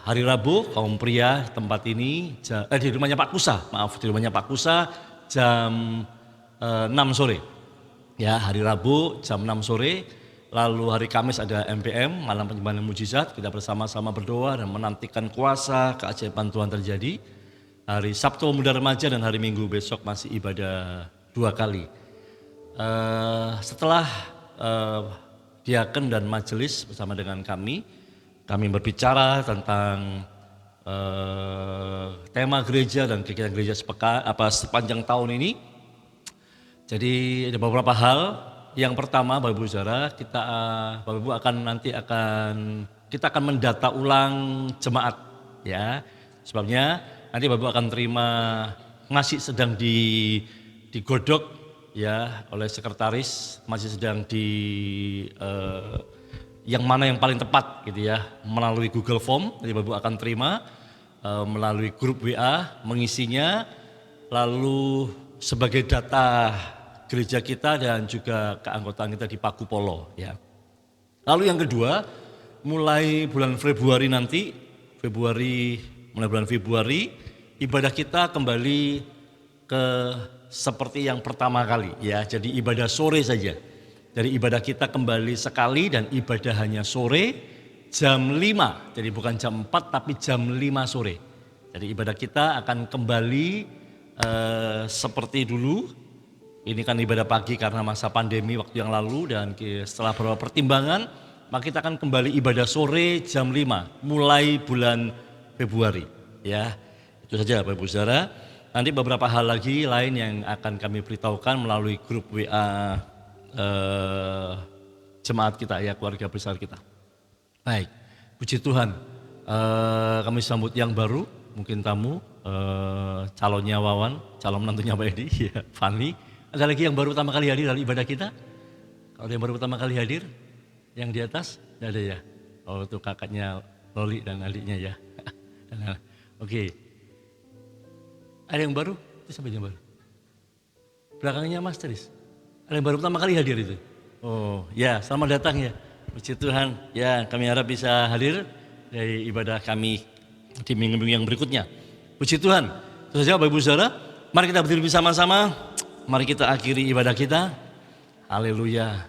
hari Rabu kaum pria tempat ini di rumahnya Pak Kusa, di rumahnya Pak Kusa jam 6 sore. Ya, hari Rabu jam 6 sore lalu hari Kamis ada MPM, malam penyembahan mujizat. Kita bersama-sama berdoa dan menantikan kuasa keajaiban Tuhan terjadi. Hari Sabtu Muda Remaja dan hari Minggu besok masih ibadah 2 kali. Setelah diaken dan majelis bersama dengan kami berbicara tentang tema gereja dan kegiatan gereja sepanjang tahun ini. Jadi ada beberapa hal. Yang pertama, Bapak Ibu Saudara, Bapak Ibu kita akan mendata ulang jemaat, ya. Sebabnya nanti Bapak Ibu akan terima masih sedang digodok, ya, oleh sekretaris, masih sedang yang mana yang paling tepat gitu ya, melalui Google Form. Jadi Bapak Ibu akan terima melalui grup WA, mengisinya, lalu sebagai data gereja kita dan juga keanggotaan kita di Paku Polo, ya. Lalu yang kedua, mulai bulan Februari nanti, mulai bulan Februari, ibadah kita kembali ke seperti yang pertama kali, ya. Jadi ibadah sore saja. Jadi ibadah kita kembali sekali dan ibadah hanya sore jam 5. Jadi bukan jam 4 tapi jam 5 sore. Jadi ibadah kita akan kembali seperti dulu. Ini kan ibadah pagi karena masa pandemi waktu yang lalu, dan setelah beberapa pertimbangan maka kita akan kembali ibadah sore jam 5 mulai bulan Februari, ya. Itu saja Bapak Ibu Saudara. Nanti beberapa hal lagi lain yang akan kami beritahukan melalui grup WA jemaat kita, ya, keluarga besar kita. Baik, puji Tuhan, kami sambut yang baru, mungkin tamu, calonnya Wawan, calon menantunya Pak Edi, ya, Fani. Ada lagi yang baru pertama kali hadir dalam ibadah kita? Kalau ada yang baru pertama kali hadir, yang di atas, tidak ada ya? Oh, itu kakaknya Loli dan adiknya, ya. Oke. Ada yang baru? Itu siapa yang baru? Belakangnya Mas Teris. Ada yang baru pertama kali hadir itu? Oh ya, selamat datang ya. Puji Tuhan, ya, kami harap bisa hadir dari ibadah kami di minggu-minggu yang berikutnya. Puji Tuhan. Terus saja Bapak Ibu Saudara, mari kita berdiri bersama-sama. Mari kita akhiri ibadah kita. Haleluya.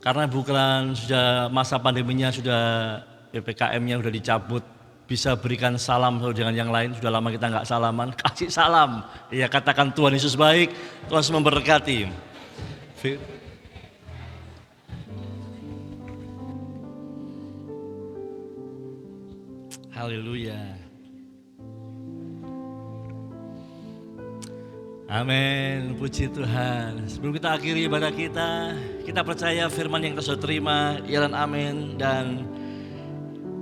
Karena bukan sudah masa pandeminya, sudah PPKM-nya sudah dicabut. Bisa berikan salam dengan yang lain. Sudah lama kita nggak salaman. Kasih salam. Ya, katakan Tuhan Yesus baik. Tuhan Yesus memberkati. Haleluya. Amin, puji Tuhan. Sebelum kita akhiri ibadah kita percaya firman yang kita sudah terima, ya dan amin. Dan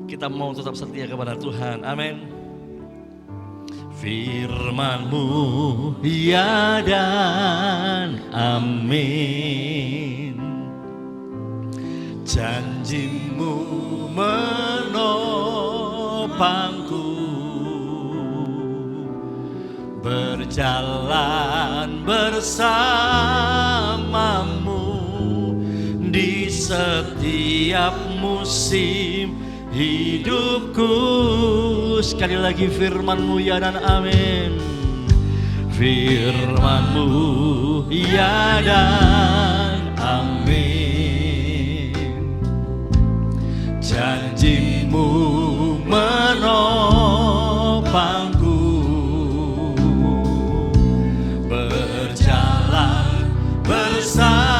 kita mau tetap setia kepada Tuhan, amin. Firman-Mu ya dan amin. Janji-Mu menopangku, berjalan bersamamu di setiap musim hidupku. Sekali lagi firman-Mu ya dan amin. Firman-Mu ya dan amin. Janji-Mu menopangku, berjalan bersamamu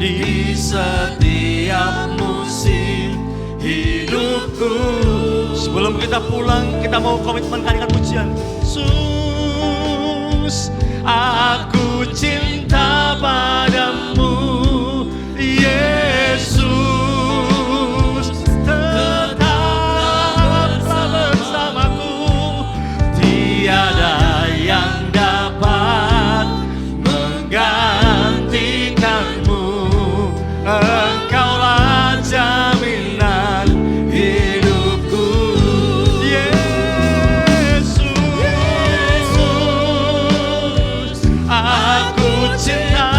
di setiap musim hidupku. Sebelum kita pulang, kita mau komitmen dengan pujian. Yesus, aku cinta padamu. Yesus, tetaplah bersamaku. Tiada yang dapat menggantikanmu. Engkaulah jaminan hidupku. Yesus, aku cinta.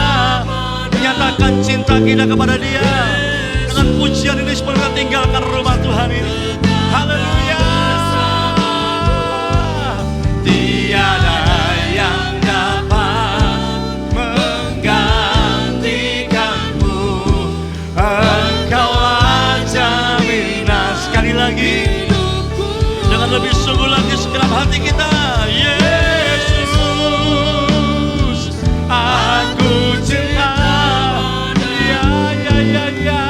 Nyatakan cinta kita kepada Dia dengan pujian ini sebelum kita tinggalkan rumah Tuhan ini. Haleluya. Tiada yang dapat menggantikanmu. lebih sungguh lagi segenap hati kita. Yesus, aku cinta. Ya, ya, ya, ya.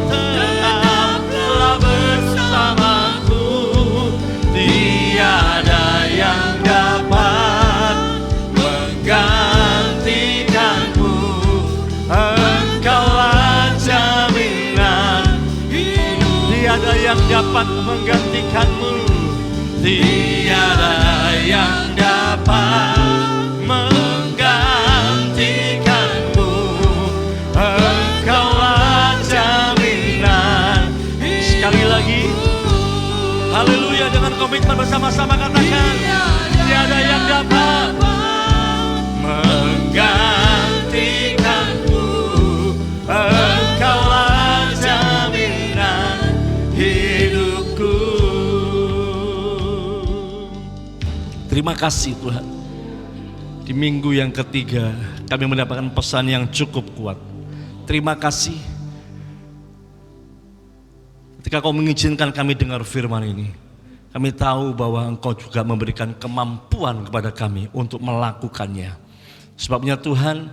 Tetaplah bersamaku, tiada yang dapat menggantikanmu. Engkaulah jaminan hidup. Tiada yang dapat menggantikanmu. Tiada yang dapat menggantikanmu. Engkaulah jaminan. Sekali lagi, haleluya, dengan komitmen bersama-sama katakan, tiada yang dapat menggantikanmu. Engkaulah jaminan hidupku. Terima kasih Tuhan. Di minggu yang ketiga kami mendapatkan pesan yang cukup kuat. Terima kasih ketika Kau mengizinkan kami dengar firman ini. Kami tahu bahwa Engkau juga memberikan kemampuan kepada kami untuk melakukannya. Sebabnya Tuhan,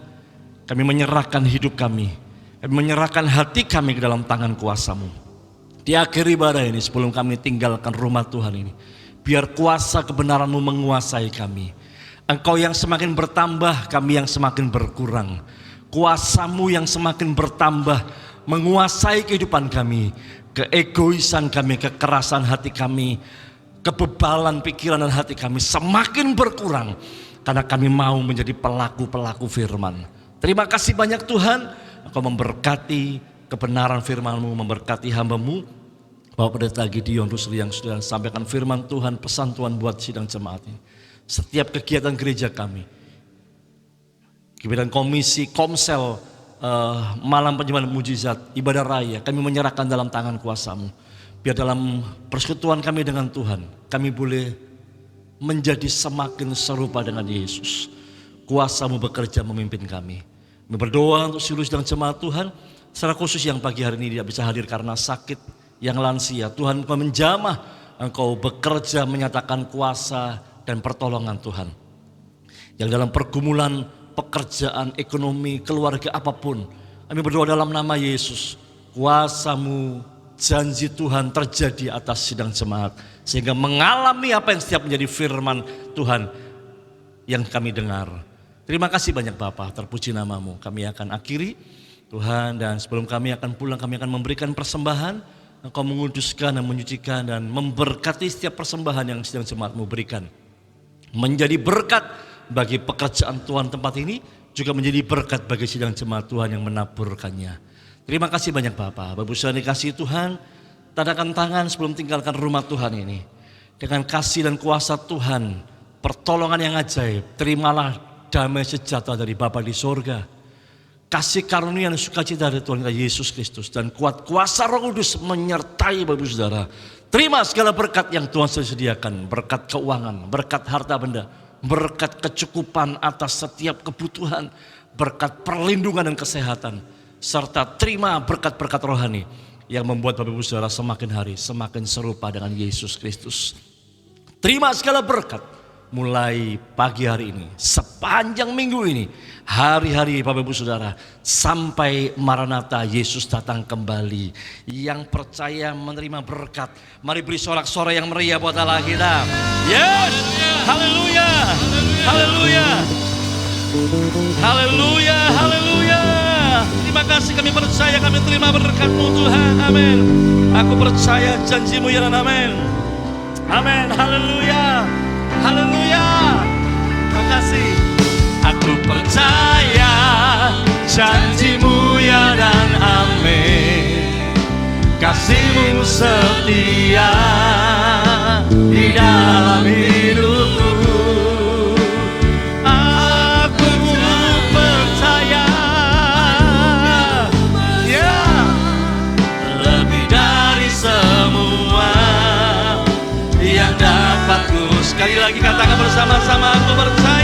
kami menyerahkan hidup kami menyerahkan hati kami ke dalam tangan kuasa-Mu. Di akhir ibadah ini, sebelum kami tinggalkan rumah Tuhan ini, biar kuasa kebenaran-Mu menguasai kami. Engkau yang semakin bertambah, kami yang semakin berkurang. Kuasa-Mu yang semakin bertambah menguasai kehidupan kami. Keegoisan kami, kekerasan hati kami, kebebalan pikiran dan hati kami semakin berkurang. Karena kami mau menjadi pelaku-pelaku firman. Terima kasih banyak Tuhan. Engkau memberkati kebenaran firman-Mu, memberkati hamba-Mu Bapak Pendeta Gideon Rusli yang sudah sampaikan firman Tuhan, pesan Tuhan buat sidang jemaat ini. Setiap kegiatan gereja kami, kegiatan komisi, komsel, malam penyembahan mujizat, ibadah raya, kami menyerahkan dalam tangan kuasa-Mu. Biar dalam persekutuan kami dengan Tuhan, kami boleh menjadi semakin serupa dengan Yesus. Kuasa-Mu bekerja memimpin kami. Kami berdoa untuk seluruh sidang jemaat Tuhan, secara khusus yang pagi hari ini tidak bisa hadir karena sakit, yang lansia. Tuhan, Engkau menjamah, Engkau bekerja menyatakan kuasa dan pertolongan Tuhan. Yang dalam pergumulan pekerjaan, ekonomi, keluarga apapun, kami berdoa dalam nama Yesus, kuasa-Mu, janji Tuhan terjadi atas sidang jemaat, sehingga mengalami apa yang setiap menjadi firman Tuhan yang kami dengar. Terima kasih banyak Bapa, terpuji nama-Mu. Kami akan akhiri Tuhan, dan sebelum kami akan pulang, kami akan memberikan persembahan. Engkau menguduskan dan menyucikan dan memberkati setiap persembahan yang sidang jemaat-Mu berikan. Menjadi berkat bagi pekerjaan Tuhan tempat ini, juga menjadi berkat bagi sidang jemaat Tuhan yang menaburkannya. Terima kasih banyak Bapak. Bapak Ibu saudara dikasihi Tuhan, tadakan tangan sebelum tinggalkan rumah Tuhan ini. Dengan kasih dan kuasa Tuhan, pertolongan yang ajaib, terimalah damai sejahtera dari Bapa di sorga, kasih karunia dan sukacita dari Tuhan kita Yesus Kristus, dan kuat kuasa Roh Kudus menyertai Bapak Ibu Saudara. Terima segala berkat yang Tuhan sudah sediakan, berkat keuangan, berkat harta benda, berkat kecukupan atas setiap kebutuhan, berkat perlindungan dan kesehatan, serta terima berkat-berkat rohani yang membuat Bapak Ibu Saudara semakin hari semakin serupa dengan Yesus Kristus. Terima segala berkat mulai pagi hari ini, sepanjang minggu ini, hari-hari Bapak Ibu Saudara, sampai Maranatha Yesus datang kembali. Yang percaya menerima berkat, mari beri sorak-sorai yang meriah buat Allah kita. Yes, haleluya, haleluya, haleluya, haleluya. Terima kasih, kami percaya, kami terima berkat-Mu Tuhan, amin. Aku percaya janji-Mu ya, dan amin. Amin, haleluya. Haleluya, terima kasih. Aku percaya janji-Mu ya, dan amin. Kasih-Mu setia di dalam hidupku. Aku percaya, ya, lebih dari semua yang dapat ku. Sekali lagi katakan bersama-sama, aku percaya.